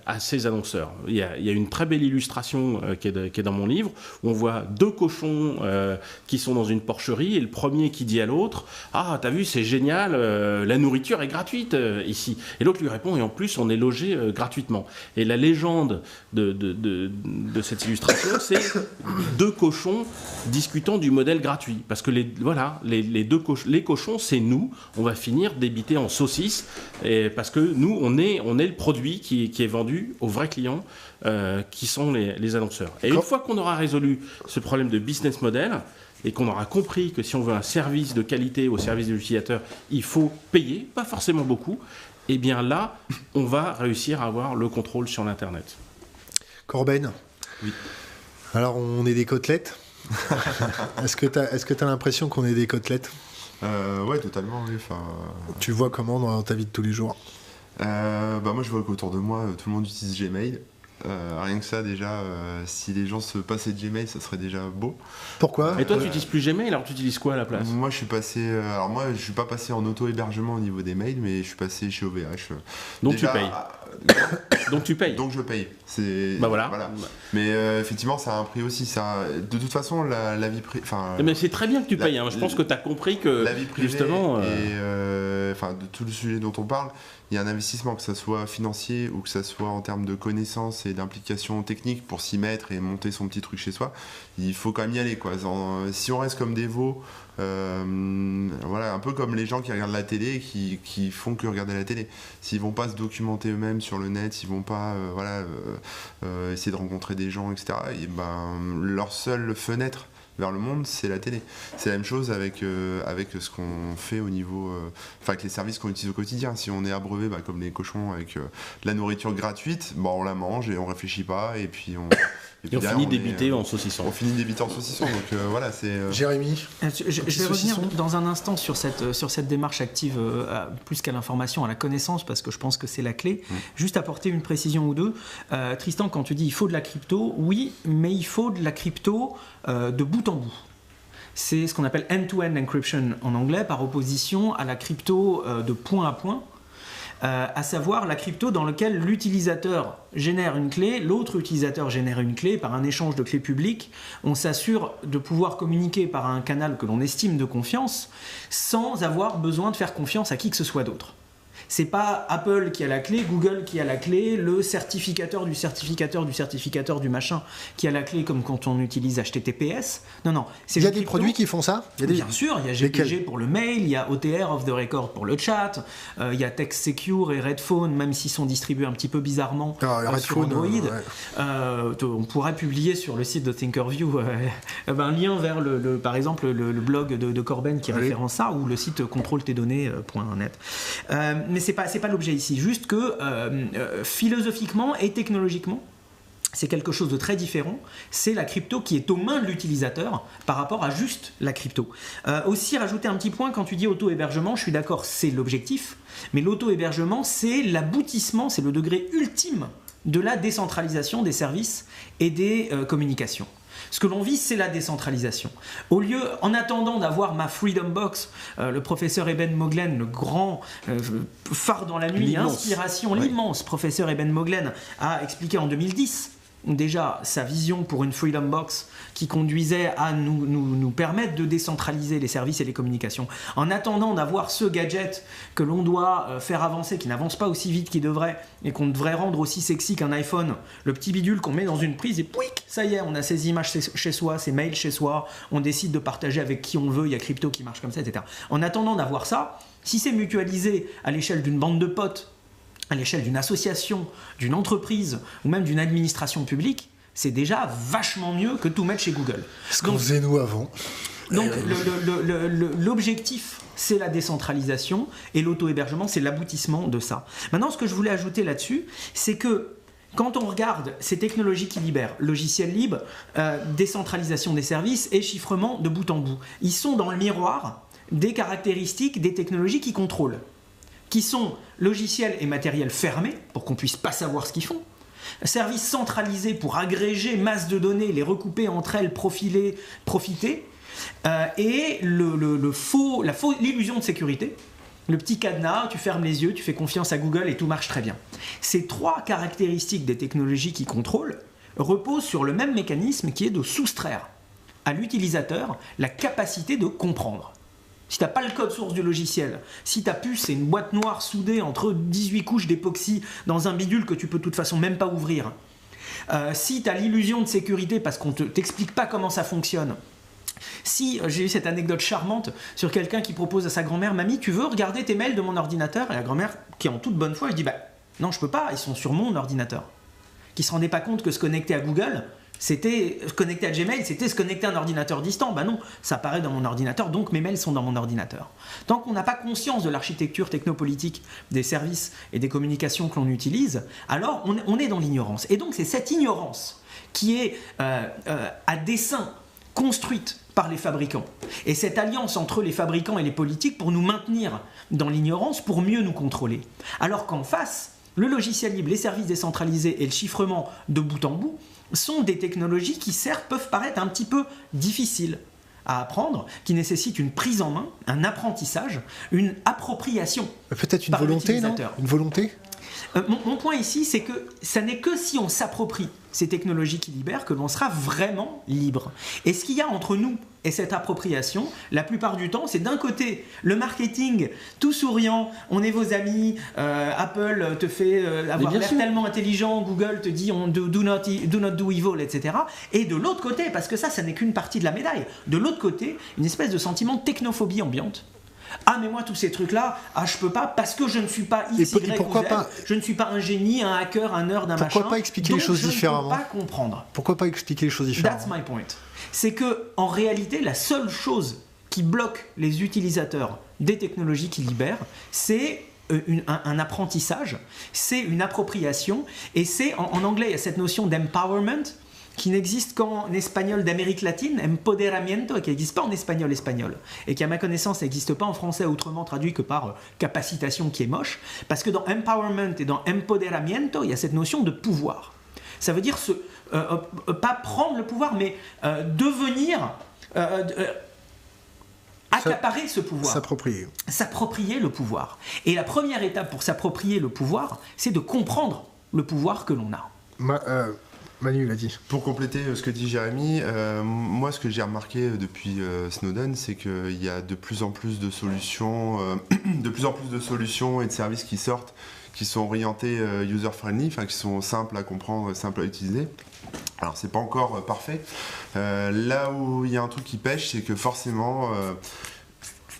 à ces annonceurs. Il y a une très belle illustration qui est dans mon livre, où on voit deux cochons qui sont dans une porcherie, et le premier qui dit à l'autre « Ah, t'as vu, c'est génial, la nourriture est gratuite ici ». Et l'autre lui répond « Et en plus, on est logé gratuitement ». Et la légende de cette illustration, c'est deux cochons discutant du modèle gratuit. Parce que les cochons, c'est nous, on va finir débité en saucisses, parce que nous, on est le produit qui est vendu aux vrais clients qui sont les annonceurs. Et une fois qu'on aura résolu ce problème de business model et qu'on aura compris que si on veut un service de qualité au service de l'utilisateur, il faut payer, pas forcément beaucoup, et bien là, on va réussir à avoir le contrôle sur l'Internet. Corben, oui. Alors on est des côtelettes. Est-ce que tu as l'impression qu'on est des côtelettes? Ouais, totalement. Oui. Tu vois comment dans ta vie de tous les jours? Moi je vois qu'autour de moi tout le monde utilise Gmail. Rien que ça déjà, si les gens se passaient de Gmail, ça serait déjà beau. Pourquoi? Et toi tu n'utilises plus Gmail, alors tu utilises quoi à la place? Moi je suis passé, je suis pas passé en auto-hébergement au niveau des mails, mais je suis passé chez OVH. Donc déjà, tu payes. Donc tu payes. Donc je paye. Voilà. Mais effectivement ça a un prix aussi. Ça, de toute façon la vie privée. Mais c'est très bien que tu payes. Je pense que tu as compris que la vie privée justement. Et de tout le sujet dont on parle, il y a un investissement, que ça soit financier ou que ça soit en termes de connaissances et d'implication technique pour s'y mettre et monter son petit truc chez soi. Il faut quand même y aller, quoi. Si on reste comme des veaux, un peu comme les gens qui regardent la télé et qui font que regarder la télé. S'ils vont pas se documenter eux-mêmes sur le net, s'ils vont pas essayer de rencontrer des gens, etc., et leur seule fenêtre vers le monde, c'est la télé. C'est la même chose avec ce qu'on fait au niveau... avec les services qu'on utilise au quotidien. Si on est abreuvé, comme les cochons, avec de la nourriture gratuite, on la mange et on réfléchit pas, et puis on... Et on finit débité en saucisson. On finit débité en saucisson, donc voilà, c'est... Jérémy, je vais revenir dans un instant sur cette démarche active, plus qu'à l'information, à la connaissance, parce que je pense que c'est la clé. Juste apporter une précision ou deux. Tristan, quand tu dis il faut de la crypto, oui, mais il faut de la crypto de bout en bout. C'est ce qu'on appelle end-to-end encryption en anglais, par opposition à la crypto de point à point. À savoir la crypto dans laquelle l'utilisateur génère une clé, l'autre utilisateur génère une clé, par un échange de clés publiques, on s'assure de pouvoir communiquer par un canal que l'on estime de confiance, sans avoir besoin de faire confiance à qui que ce soit d'autre. C'est pas Apple qui a la clé, Google qui a la clé, le certificateur du certificateur du certificateur du machin qui a la clé, comme quand on utilise HTTPS. Non, il y a des produits qui font ça? Bien sûr, il y a GPG pour le mail, il y a OTR, off the record, pour le chat, il y a Text Secure et Redphone, même s'ils sont distribués un petit peu bizarrement sur Android. On pourrait publier sur le site de Thinkerview un lien vers par exemple le blog de Corben qui référence ça, ou le site contrôle-tes-données.net. Mais c'est pas l'objet ici, juste que philosophiquement et technologiquement, c'est quelque chose de très différent. C'est la crypto qui est aux mains de l'utilisateur par rapport à juste la crypto. Aussi, rajouter un petit point, quand tu dis auto-hébergement, je suis d'accord, c'est l'objectif, mais l'auto-hébergement, c'est l'aboutissement, c'est le degré ultime de la décentralisation des services et des communications. Ce que l'on vise, c'est la décentralisation. Au lieu, en attendant d'avoir ma Freedom Box, le professeur Eben Moglen, le grand phare dans la nuit, inspiration, l'immense professeur Eben Moglen, a expliqué en 2010 déjà sa vision pour une Freedom Box qui conduisait à nous permettre de décentraliser les services et les communications. En attendant d'avoir ce gadget que l'on doit faire avancer, qui n'avance pas aussi vite qu'il devrait, et qu'on devrait rendre aussi sexy qu'un iPhone, le petit bidule qu'on met dans une prise et pouic, ça y est, on a ses images chez soi, ses mails chez soi, on décide de partager avec qui on veut, il y a crypto qui marche comme ça, etc. En attendant d'avoir ça, si c'est mutualisé à l'échelle d'une bande de potes, à l'échelle d'une association, d'une entreprise ou même d'une administration publique, c'est déjà vachement mieux que tout mettre chez Google. Ce qu'on faisait nous avant. Donc l'objectif, c'est la décentralisation et l'auto-hébergement, c'est l'aboutissement de ça. Maintenant, ce que je voulais ajouter là-dessus, c'est que quand on regarde ces technologies qui libèrent, logiciel libre, décentralisation des services et chiffrement de bout en bout, ils sont dans le miroir des caractéristiques des technologies qui contrôlent, qui sont logiciels et matériels fermés, pour qu'on ne puisse pas savoir ce qu'ils font, services centralisés pour agréger masse de données, les recouper entre elles, profiter, et l'illusion de sécurité, le petit cadenas, tu fermes les yeux, tu fais confiance à Google et tout marche très bien. Ces trois caractéristiques des technologies qui contrôlent reposent sur le même mécanisme qui est de soustraire à l'utilisateur la capacité de comprendre. Si tu n'as pas le code source du logiciel, si ta puce c'est une boîte noire soudée entre 18 couches d'époxy dans un bidule que tu peux de toute façon même pas ouvrir, si tu as l'illusion de sécurité parce qu'on ne t'explique pas comment ça fonctionne, si j'ai eu cette anecdote charmante sur quelqu'un qui propose à sa grand-mère, mamie, tu veux regarder tes mails de mon ordinateur? Et la grand-mère, qui est en toute bonne foi, elle dit, bah non, je peux pas, ils sont sur mon ordinateur. Qui se rendait pas compte que se connecter à Google, c'était se connecter à Gmail, c'était se connecter à un ordinateur distant. Bah non, ça apparaît dans mon ordinateur, donc mes mails sont dans mon ordinateur. Tant qu'on n'a pas conscience de l'architecture technopolitique des services et des communications que l'on utilise, alors on est dans l'ignorance. Et donc c'est cette ignorance qui est à dessein construite par les fabricants. Et cette alliance entre les fabricants et les politiques pour nous maintenir dans l'ignorance, pour mieux nous contrôler. Alors qu'en face, le logiciel libre, les services décentralisés et le chiffrement de bout en bout sont des technologies qui certes peuvent paraître un petit peu difficiles à apprendre, qui nécessitent une prise en main, un apprentissage, une appropriation. Peut-être une volonté, non ? Une volonté ? Mon point ici, c'est que ça n'est que si on s'approprie ces technologies qui libèrent que l'on sera vraiment libre. Et ce qu'il y a entre nous et cette appropriation, la plupart du temps, c'est d'un côté le marketing tout souriant, on est vos amis, Apple te fait avoir l'air tellement intelligent, Google te dit do not do evil, etc. Et de l'autre côté, parce que ça n'est qu'une partie de la médaille, de l'autre côté, une espèce de sentiment de technophobie ambiante. Ah mais moi tous ces trucs là, je peux pas parce que je ne suis pas X, Y ou Z, je ne suis pas un génie, un hacker, un nerd, un machin. Pourquoi pas expliquer les choses différemment ? Je ne peux pas comprendre. Pourquoi pas expliquer les choses différemment ? That's my point. C'est que en réalité la seule chose qui bloque les utilisateurs des technologies qui libèrent, c'est un apprentissage, c'est une appropriation, et c'est en anglais il y a cette notion d'empowerment qui n'existe qu'en espagnol d'Amérique latine, empoderamiento, et qui n'existe pas en espagnol, et qui à ma connaissance n'existe pas en français autrement traduit que par capacitation, qui est moche, parce que dans empowerment et dans empoderamiento, il y a cette notion de pouvoir. Ça veut dire pas prendre le pouvoir, mais devenir, accaparer ce pouvoir. S'approprier le pouvoir. Et la première étape pour s'approprier le pouvoir, c'est de comprendre le pouvoir que l'on a. Manu l'a dit. Pour compléter ce que dit Jérémy, moi ce que j'ai remarqué depuis Snowden, c'est qu'il y a de plus en plus de solutions, et de services qui sortent, qui sont orientés user-friendly, enfin qui sont simples à comprendre, simples à utiliser. Alors c'est pas encore parfait. Là où il y a un truc qui pêche, c'est que forcément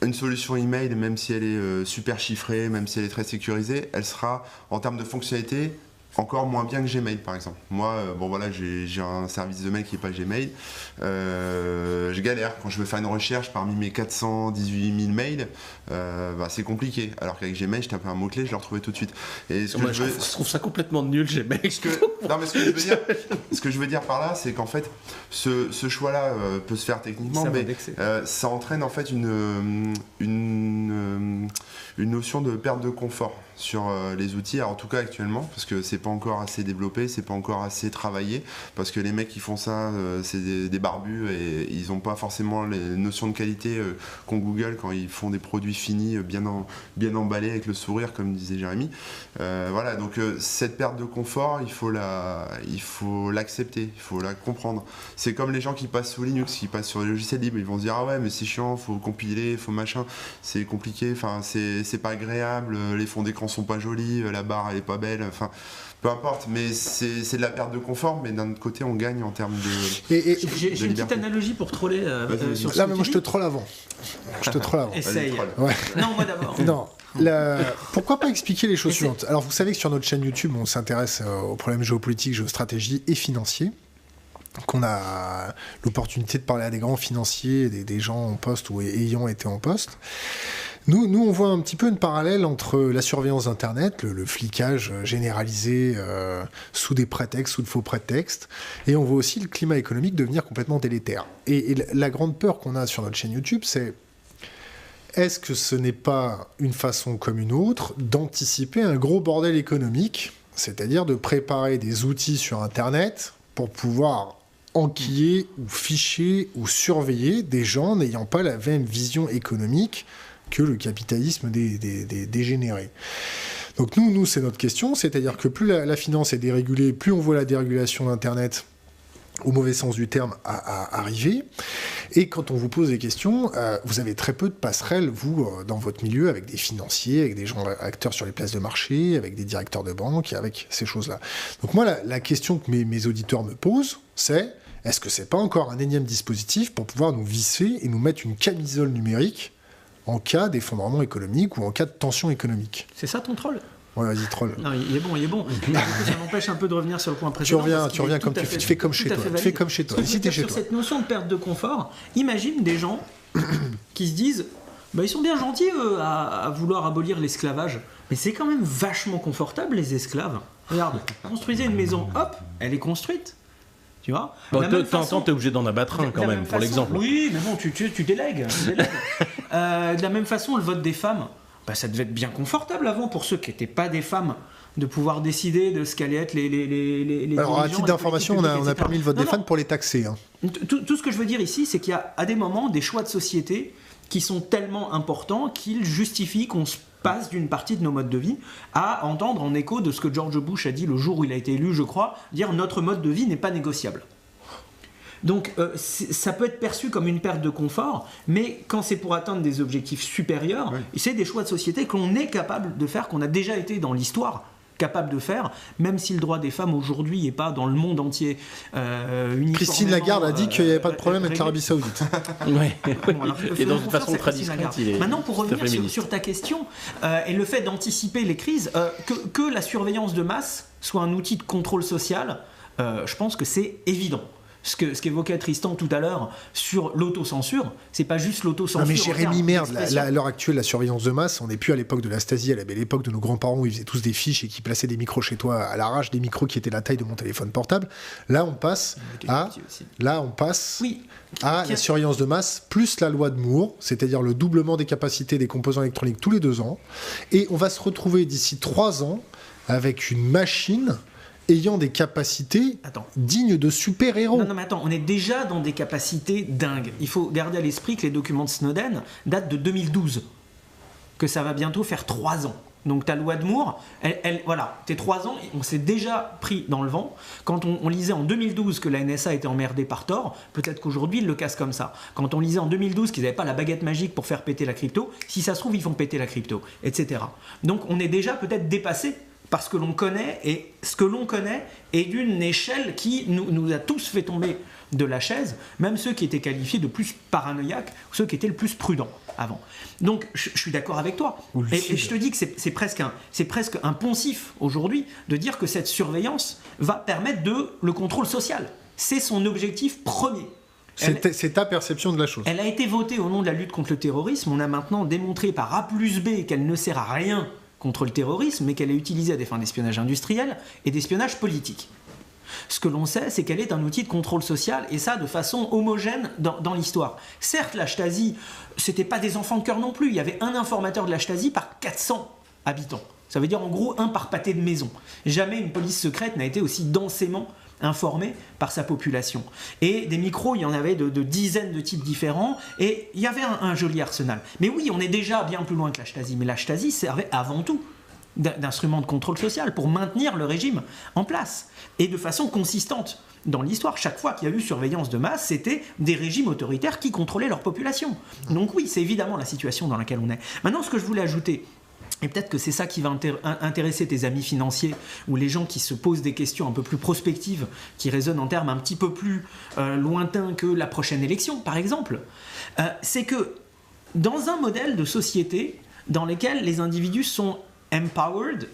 une solution email, même si elle est super chiffrée, même si elle est très sécurisée, elle sera en termes de fonctionnalité encore moins bien que Gmail par exemple. Moi, j'ai un service de mail qui n'est pas Gmail. Je galère quand je veux faire une recherche parmi mes 418 000 mails. C'est compliqué. Alors qu'avec Gmail, je tape un mot-clé, je le retrouvais tout de suite. Et je trouve ça complètement nul, Gmail. Ce que je veux dire par là, c'est qu'en fait, ce choix-là peut se faire techniquement, mais ça entraîne en fait une notion de perte de confort sur les outils, alors en tout cas actuellement, parce que c'est pas encore assez développé, c'est pas encore assez travaillé, parce que les mecs qui font ça, c'est des barbus et ils ont pas forcément les notions de qualité qu'ont Google quand ils font des produits finis, bien emballés avec le sourire, comme disait Jérémy. Voilà, donc cette perte de confort, il faut l'accepter, il faut la comprendre. C'est comme les gens qui passent sous Linux, qui passent sur les logiciels libres, ils vont se dire ah ouais mais c'est chiant, faut compiler, faut machin, c'est compliqué, enfin c'est c'est pas agréable, les fonds d'écran sont pas jolis, la barre elle est pas belle, enfin peu importe, mais c'est de la perte de confort, mais d'un autre côté on gagne en termes de. J'ai une petite analogie pour troller sur là, mais moi je te troll avant. Essaye. Ouais. Non, moi d'abord. Non. Pourquoi pas expliquer les choses suivantes? Alors vous savez que sur notre chaîne YouTube, on s'intéresse aux problèmes géopolitiques, géostratégie et financiers. Qu'on a l'opportunité de parler à des grands financiers, des gens en poste ou ayant été en poste. Nous, on voit un petit peu une parallèle entre la surveillance d'Internet, le flicage généralisé sous des prétextes, sous de faux prétextes, et on voit aussi le climat économique devenir complètement délétère. Et la grande peur qu'on a sur notre chaîne YouTube, c'est est-ce que ce n'est pas une façon comme une autre d'anticiper un gros bordel économique, c'est-à-dire de préparer des outils sur Internet pour pouvoir enquiller ou ficher ou surveiller des gens n'ayant pas la même vision économique que le capitalisme dégénéré. Donc nous c'est notre question, c'est-à-dire que plus la finance est dérégulée, plus on voit la dérégulation d'Internet, au mauvais sens du terme, à arriver. Et quand on vous pose des questions, vous avez très peu de passerelles, vous, dans votre milieu, avec des financiers, avec des gens acteurs sur les places de marché, avec des directeurs de banque, avec ces choses-là. Donc moi, la question que mes auditeurs me posent, c'est est-ce que c'est pas encore un énième dispositif pour pouvoir nous visser et nous mettre une camisole numérique en cas d'effondrement économique ou en cas de tension économique? C'est ça ton troll? Ouais, vas-y, troll. Non, il est bon. Mais du coup, ça m'empêche un peu de revenir sur le point précédent. Tu reviens comme tu fais comme chez toi. Tu fais comme chez toi. Ici, t'es chez toi. Sur cette notion de perte de confort, imagine des gens qui se disent ils sont bien gentils à vouloir abolir l'esclavage, mais c'est quand même vachement confortable les esclaves. Regarde, construisez une maison, hop, elle est construite. Tu vois, de temps en temps, t'es obligé d'en abattre un quand même, pour l'exemple. Oui, mais bon, tu délègues. De la même façon, le vote des femmes, ça devait être bien confortable avant pour ceux qui n'étaient pas des femmes, de pouvoir décider de ce qu'allaient être les Alors, à titre d'information, on a permis le vote des femmes pour les taxer. Hein. Tout ce que je veux dire ici, c'est qu'il y a à des moments des choix de société qui sont tellement importants qu'ils justifient qu'on se passe d'une partie de nos modes de vie à entendre en écho de ce que George Bush a dit le jour où il a été élu, je crois, dire notre mode de vie n'est pas négociable. Donc ça peut être perçu comme une perte de confort, mais quand c'est pour atteindre des objectifs supérieurs, c'est des choix de société qu'on est capable de faire, qu'on a déjà été dans l'histoire capable de faire, même si le droit des femmes aujourd'hui n'est pas dans le monde entier uniformément. Christine Lagarde a dit qu'il n'y avait pas de problème avec l'Arabie Saoudite. Et dans une façon très discrète. Maintenant, pour revenir sur ta question, et le fait d'anticiper les crises, que la surveillance de masse soit un outil de contrôle social, je pense que c'est évident. Ce qu'évoquait Tristan tout à l'heure sur l'autocensure, c'est pas juste l'autocensure. Non mais Jérémy, merde, à l'heure actuelle, la surveillance de masse, on n'est plus à l'époque de la Stasi, à la belle époque de nos grands-parents où ils faisaient tous des fiches et qui plaçaient des micros chez toi à l'arrache, des micros qui étaient la taille de mon téléphone portable. Là, on passe à la surveillance de masse plus la loi de Moore, c'est-à-dire le doublement des capacités des composants électroniques tous les 2 ans. Et on va se retrouver d'ici 3 ans avec une machine ayant des capacités dignes de super-héros. Non, mais attends, on est déjà dans des capacités dingues. Il faut garder à l'esprit que les documents de Snowden datent de 2012, que ça va bientôt faire 3 ans. Donc ta loi de Moore, tes 3 ans, on s'est déjà pris dans le vent. Quand on lisait en 2012 que la NSA était emmerdée par Tor, peut-être qu'aujourd'hui ils le cassent comme ça. Quand on lisait en 2012 qu'ils n'avaient pas la baguette magique pour faire péter la crypto, si ça se trouve ils font péter la crypto, etc. Donc on est déjà peut-être dépassé parce que l'on connaît, et ce que l'on connaît est d'une échelle qui nous a tous fait tomber de la chaise, même ceux qui étaient qualifiés de plus paranoïaques, ou ceux qui étaient le plus prudents avant. Donc je suis d'accord avec toi, et je te dis que c'est presque un poncif aujourd'hui de dire que cette surveillance va permettre le contrôle social. C'est son objectif premier. C'est ta perception de la chose. Elle a été votée au nom de la lutte contre le terrorisme. On a maintenant démontré par A plus B qu'elle ne sert à rien contre le terrorisme, mais qu'elle est utilisée à des fins d'espionnage industriel et d'espionnage politique. Ce que l'on sait, c'est qu'elle est un outil de contrôle social, et ça de façon homogène dans l'histoire. Certes, la Stasi, c'était pas des enfants de cœur non plus. Il y avait un informateur de la Stasi par 400 habitants. Ça veut dire en gros un par pâté de maison. Jamais une police secrète n'a été aussi densément informée par sa population. Et des micros, il y en avait de dizaines de types différents, et il y avait un joli arsenal. Mais oui, on est déjà bien plus loin que la Stasi, mais la Stasi servait avant tout d'instrument de contrôle social pour maintenir le régime en place, et de façon consistante. Dans l'histoire, chaque fois qu'il y a eu surveillance de masse, c'était des régimes autoritaires qui contrôlaient leur population. Donc oui, c'est évidemment la situation dans laquelle on est. Maintenant, ce que je voulais ajouter, Et peut-être que c'est ça qui va intéresser tes amis financiers ou les gens qui se posent des questions un peu plus prospectives, qui résonnent en termes un petit peu plus lointains que la prochaine élection, par exemple. C'est que dans un modèle de société dans lequel les individus sont empowered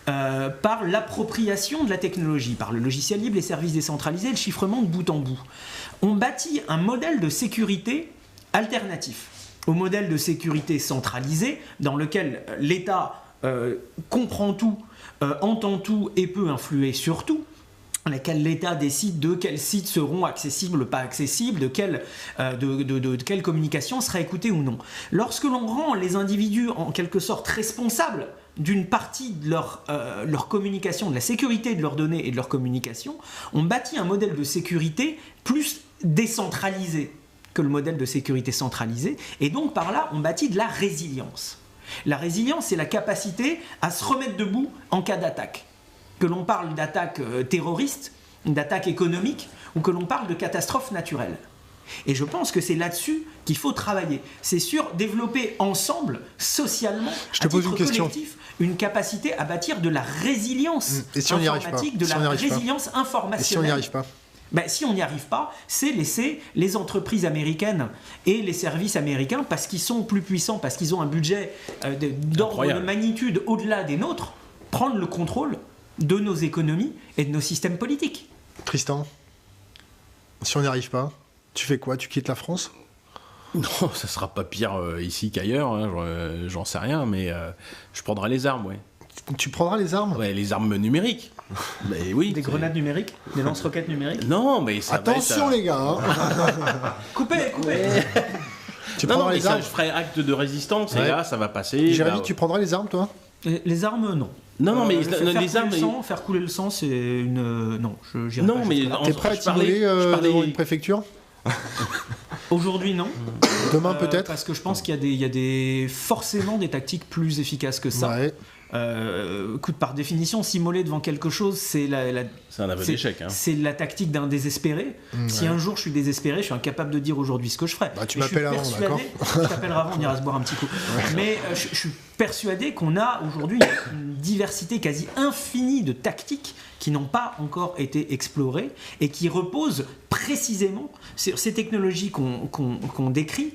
par l'appropriation de la technologie, par le logiciel libre, les services décentralisés, le chiffrement de bout en bout, on bâtit un modèle de sécurité alternatif au modèle de sécurité centralisé dans lequel l'État comprend tout, entend tout et peut influer sur tout, dans lequel l'État décide de quels sites seront accessibles ou pas accessibles, de quelle communication sera écoutée ou non. Lorsque l'on rend les individus en quelque sorte responsables d'une partie de leur communication, de la sécurité de leurs données et de leur communication, on bâtit un modèle de sécurité plus décentralisé que le modèle de sécurité centralisé, et donc par là, on bâtit de la résilience. La résilience, c'est la capacité à se remettre debout en cas d'attaque. Que l'on parle d'attaque terroriste, d'attaque économique, ou que l'on parle de catastrophe naturelle. Et je pense que c'est là-dessus qu'il faut travailler. C'est sur développer ensemble, socialement, à titre collectif, une capacité à bâtir de la résilience informatique, de la résilience informationnelle. Et si on n'y arrive pas ? Si on n'y arrive pas, c'est laisser les entreprises américaines et les services américains, parce qu'ils sont plus puissants, parce qu'ils ont un budget d'ordre de magnitude au-delà des nôtres, prendre le contrôle de nos économies et de nos systèmes politiques. Tristan, si on n'y arrive pas, tu fais quoi ? Tu quittes la France ? Non, ça sera pas pire ici qu'ailleurs, hein, j'en sais rien, mais je prendrai les armes, ouais. Tu prendras les armes ? Ouais, les armes numériques. Mais oui. Des grenades numériques ? Des lance-roquettes numériques ? Non, mais ça attention va être, les gars hein. Coupez. Tu non, prendras mais les armes. je ferai acte de résistance, et là, ça va passer. Jérémy, tu prendras les armes, toi ? Les armes, non. Non, mais les armes... faire couler le sang, c'est une... Non, j'irai non, pas. mais... T'es prêt à t'immoler devant une préfecture ? Aujourd'hui, non. Demain, peut-être ? Parce que je pense qu'il y a forcément des tactiques plus efficaces que ça. Ouais. Écoute, par définition, s'immoler devant quelque chose, c'est un aveu d'échec. Hein. C'est la tactique d'un désespéré. Si un jour je suis désespéré, je suis incapable de dire aujourd'hui ce que je ferai. Tu m'appelles avant, d'accord ? Je t'appellerai avant, on ira se boire un petit coup. Mais je suis persuadé qu'on a aujourd'hui une diversité quasi infinie de tactiques qui n'ont pas encore été explorées et qui reposent précisément sur ces technologies qu'on décrit.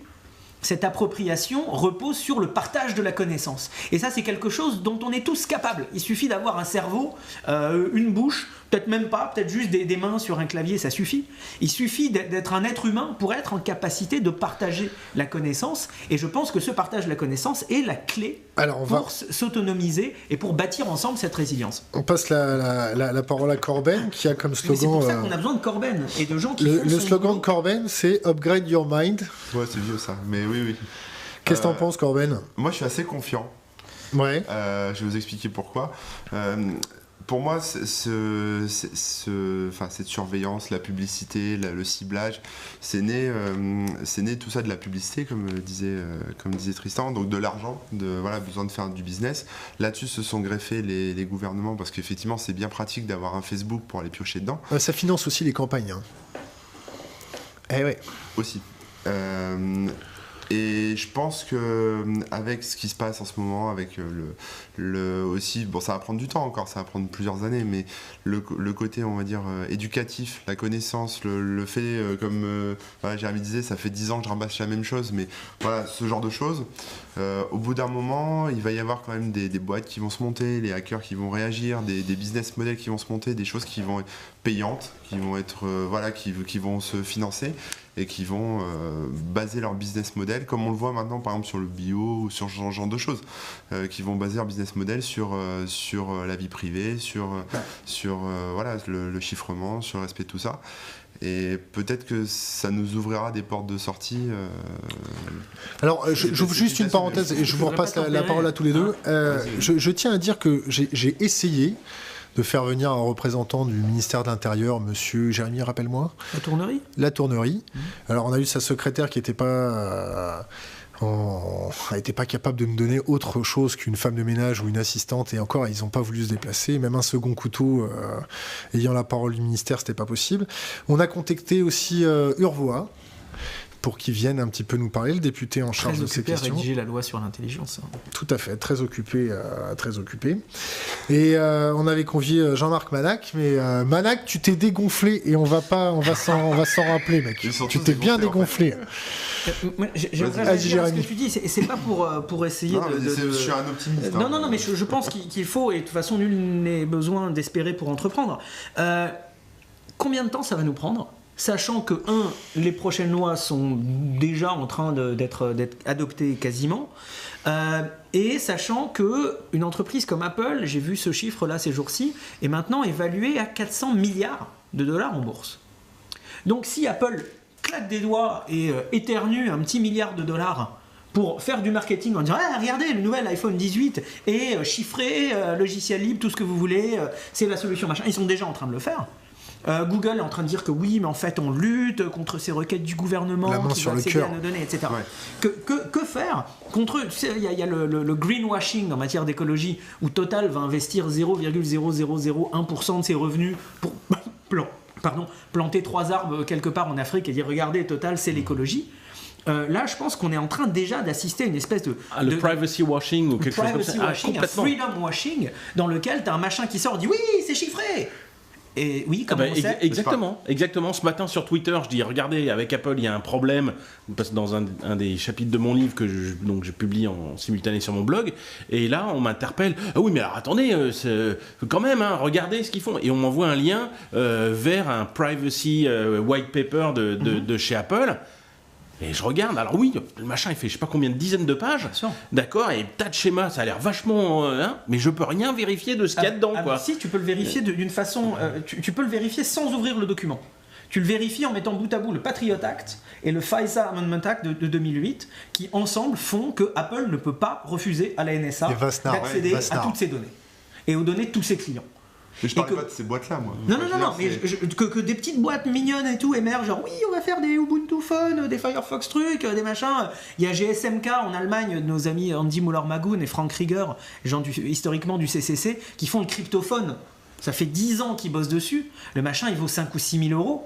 Cette appropriation repose sur le partage de la connaissance. Et ça, c'est quelque chose dont on est tous capables. Il suffit d'avoir un cerveau, une bouche, peut-être même pas, peut-être juste des mains sur un clavier, ça suffit. Il suffit d'être un être humain pour être en capacité de partager la connaissance. Et je pense que ce partage de la connaissance est la clé pour s'autonomiser et pour bâtir ensemble cette résilience. On passe la parole à Corben, qui a comme slogan... Mais c'est pour ça qu'on a besoin de Corben et de gens qui Le slogan de Corben, c'est « Upgrade your mind ». Ouais, c'est vieux ça, mais oui. Qu'est-ce que t'en penses, Corben ? Moi, je suis assez confiant. Ouais. Je vais vous expliquer pourquoi. Pour moi, cette surveillance, la publicité, le ciblage, c'est né tout ça de la publicité, comme disait Tristan, donc de l'argent, besoin de faire du business. Là-dessus se sont greffés les gouvernements, parce qu'effectivement, c'est bien pratique d'avoir un Facebook pour aller piocher dedans. Ça finance aussi les campagnes. Hein. Eh ouais. Aussi. Et je pense que avec ce qui se passe en ce moment, avec aussi, bon, ça va prendre du temps encore, ça va prendre plusieurs années, mais le côté, on va dire, éducatif, la connaissance, le fait, comme Jérémy disait, ça fait 10 ans que je ramasse la même chose, mais voilà, ce genre de choses. Au bout d'un moment, il va y avoir quand même des boîtes qui vont se monter, les hackers qui vont réagir, des business models qui vont se monter, des choses qui vont être payantes, qui vont être qui vont se financer et qui vont baser leur business model, comme on le voit maintenant par exemple sur le bio ou sur ce genre de choses, qui vont baser leur business model sur la vie privée, sur le chiffrement, sur le respect de tout ça. Et peut-être que ça nous ouvrira des portes de sortie. Alors, j'ouvre juste une parenthèse et je vous repasse la parole à tous les deux. Je tiens à dire que j'ai essayé de faire venir un représentant du ministère de l'Intérieur, monsieur Jérémy, rappelle-moi. La Tournerie. Alors, on a eu sa secrétaire qui n'était pas... n'était pas capable de nous donner autre chose qu'une femme de ménage ou une assistante, et encore, ils n'ont pas voulu se déplacer. Même un second couteau, ayant la parole du ministère, c'était pas possible. On a contacté aussi Urvoa, pour qu'il vienne un petit peu nous parler, le député en charge de ces questions. Très occupé à rédiger la loi sur l'intelligence. Tout à fait, très occupé. Et on avait convié Jean-Marc Manac, mais Manac, tu t'es dégonflé et on va s'en rappeler, mec. Tu t'es bien dégonflé. J'aimerais réagir à ce que tu dis, c'est pas pour essayer Je suis un optimiste. Non, mais je pense qu'il faut, et de toute façon, nul n'est besoin d'espérer pour entreprendre. Combien de temps ça va nous prendre ? Sachant que, les prochaines lois sont déjà en train d'être adoptées quasiment, et sachant qu'une entreprise comme Apple, j'ai vu ce chiffre-là ces jours-ci, est maintenant évaluée à 400 milliards de dollars en bourse. Donc si Apple claque des doigts et éternue un petit milliard de dollars pour faire du marketing en disant regardez le nouvel iPhone 18 est chiffré, logiciel libre, tout ce que vous voulez, c'est la solution machin, ils sont déjà en train de le faire. Google est en train de dire que oui, mais en fait on lutte contre ces requêtes du gouvernement qui va accéder à nos données, etc. Ouais. Que faire contre eux? Tu sais, il y a le greenwashing en matière d'écologie où Total va investir 0,0001% de ses revenus pour planter 3 arbres quelque part en Afrique et dire regardez Total c'est l'écologie. Là, je pense qu'on est en train déjà d'assister à une espèce de privacy washing ou quelque chose comme ça. Un freedom washing dans lequel tu as un machin qui sort et dit oui, c'est chiffré. Et oui, comment on sait ? Exactement. Ce matin sur Twitter, je dis regardez, avec Apple, il y a un problème. Parce que dans un des chapitres de mon livre que je publie en simultané sur mon blog, et là, on m'interpelle. Ah oui, mais alors attendez, quand même, regardez ce qu'ils font. Et on m'envoie un lien vers un privacy white paper de chez Apple. Et je regarde, alors oui, le machin il fait je sais pas combien de dizaines de pages, d'accord, et tas de schémas, ça a l'air vachement, mais je peux rien vérifier de ce qu'il y a dedans, quoi. Si, tu peux le vérifier d'une façon, tu peux le vérifier sans ouvrir le document. Tu le vérifies en mettant bout à bout le Patriot Act et le FISA Amendment Act de 2008, qui ensemble font que Apple ne peut pas refuser à la NSA d'accéder à toutes ces données et aux données de tous ses clients. Mais je parlais pas de ces boîtes-là, moi. Non, mais que des petites boîtes mignonnes et tout émergent, genre oui, on va faire des Ubuntu Phone, des Firefox trucs, des machins. Il y a GSMK en Allemagne, nos amis Andy Muller-Magoon et Frank Rieger, gens historiquement du CCC, qui font le cryptophone. Ça fait 10 ans qu'ils bossent dessus. Le machin, il vaut 5 ou 6 000 euros.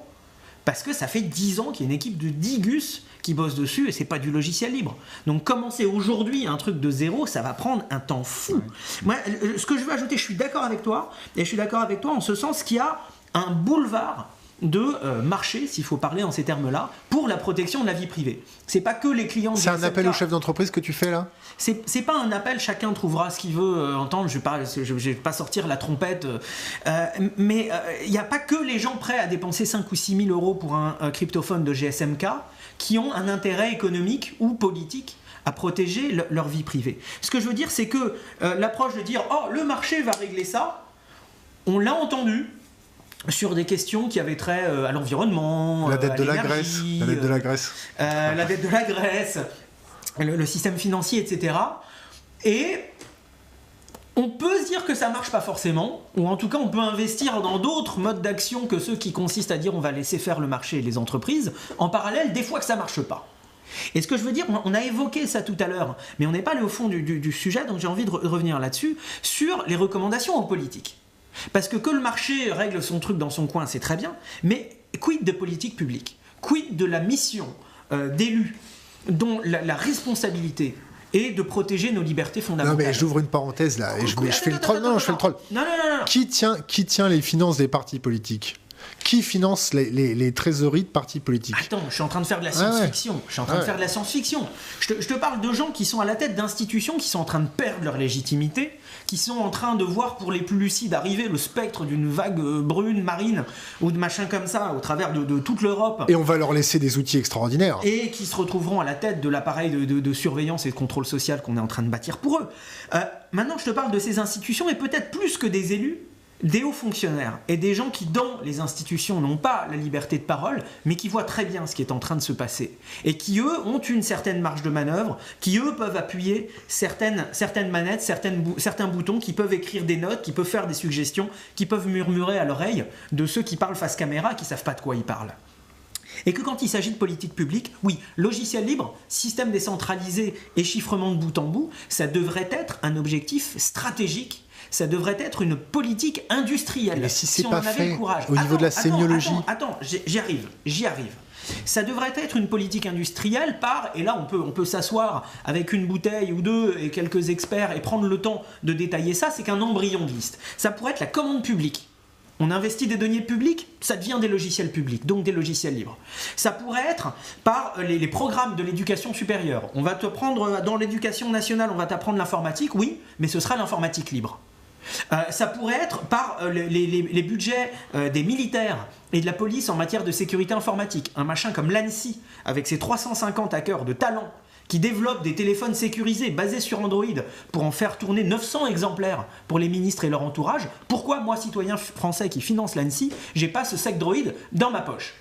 Parce que ça fait 10 ans qu'il y a une équipe de 10 gus qui bosse dessus et c'est pas du logiciel libre. Donc commencer aujourd'hui un truc de zéro, ça va prendre un temps fou. Moi, ce que je veux ajouter, je suis d'accord avec toi, et je suis d'accord avec toi en ce sens qu'il y a un boulevard de marché, s'il faut parler en ces termes-là, pour la protection de la vie privée. C'est pas que les clients... C'est un appel aux chefs d'entreprise que tu fais là ? C'est pas un appel, chacun trouvera ce qu'il veut entendre, je vais pas sortir la trompette, mais il n'y a pas que les gens prêts à dépenser 5 ou 6 000 euros pour un cryptophone de GSMK qui ont un intérêt économique ou politique à protéger leur vie privée. Ce que je veux dire, c'est que l'approche de dire « Oh, le marché va régler ça », on l'a entendu sur des questions qui avaient trait à l'environnement, la dette de la Grèce, la dette de la Grèce, le système financier, etc. Et on peut se dire que ça marche pas forcément, ou en tout cas on peut investir dans d'autres modes d'action que ceux qui consistent à dire on va laisser faire le marché et les entreprises, en parallèle des fois que ça marche pas. Et ce que je veux dire, on a évoqué ça tout à l'heure, mais on n'est pas allé au fond du sujet, donc j'ai envie de revenir là-dessus, sur les recommandations aux politiques. Parce que le marché règle son truc dans son coin, c'est très bien, mais quid de politique publique ? Quid de la mission d'élus dont la responsabilité est de protéger nos libertés fondamentales ? Non mais j'ouvre une parenthèse là, et je fais le troll. Non, je fais le troll. Non. Qui tient les finances des partis politiques ? Qui finance les trésoreries de partis politiques ? Attends, je suis en train de faire de la science-fiction. Je te parle de gens qui sont à la tête d'institutions qui sont en train de perdre leur légitimité, qui sont en train de voir pour les plus lucides arriver le spectre d'une vague brune, marine, ou de machin comme ça, au travers de toute l'Europe. Et on va leur laisser des outils extraordinaires. Et qui se retrouveront à la tête de l'appareil de surveillance et de contrôle social qu'on est en train de bâtir pour eux. Maintenant, je te parle de ces institutions, et peut-être plus que des élus, des hauts fonctionnaires et des gens qui, dans les institutions, n'ont pas la liberté de parole, mais qui voient très bien ce qui est en train de se passer. Et qui, eux, ont une certaine marge de manœuvre, qui, eux, peuvent appuyer certaines manettes, certains boutons, qui peuvent écrire des notes, qui peuvent faire des suggestions, qui peuvent murmurer à l'oreille de ceux qui parlent face caméra, qui ne savent pas de quoi ils parlent. Et que quand il s'agit de politique publique, oui, logiciel libre, système décentralisé et chiffrement de bout en bout, ça devrait être un objectif stratégique. Ça devrait être une politique industrielle. Mais si c'est on pas en avait fait le courage. au niveau de la sémiologie. Attends, j'y arrive. Ça devrait être une politique industrielle et là on peut s'asseoir avec une bouteille ou deux et quelques experts et prendre le temps de détailler ça, c'est qu'un embryon de liste. Ça pourrait être la commande publique. On investit des deniers publics, ça devient des logiciels publics, donc des logiciels libres. Ça pourrait être par les programmes de l'éducation supérieure. On va te prendre dans l'éducation nationale, on va t'apprendre l'informatique, oui, mais ce sera l'informatique libre. Ça pourrait être par les budgets des militaires et de la police en matière de sécurité informatique. Un machin comme l'ANSSI, avec ses 350 hackers de talent, qui développent des téléphones sécurisés basés sur Android pour en faire tourner 900 exemplaires pour les ministres et leur entourage. Pourquoi moi, citoyen français qui finance l'ANSSI, j'ai pas ce sac droïde dans ma poche?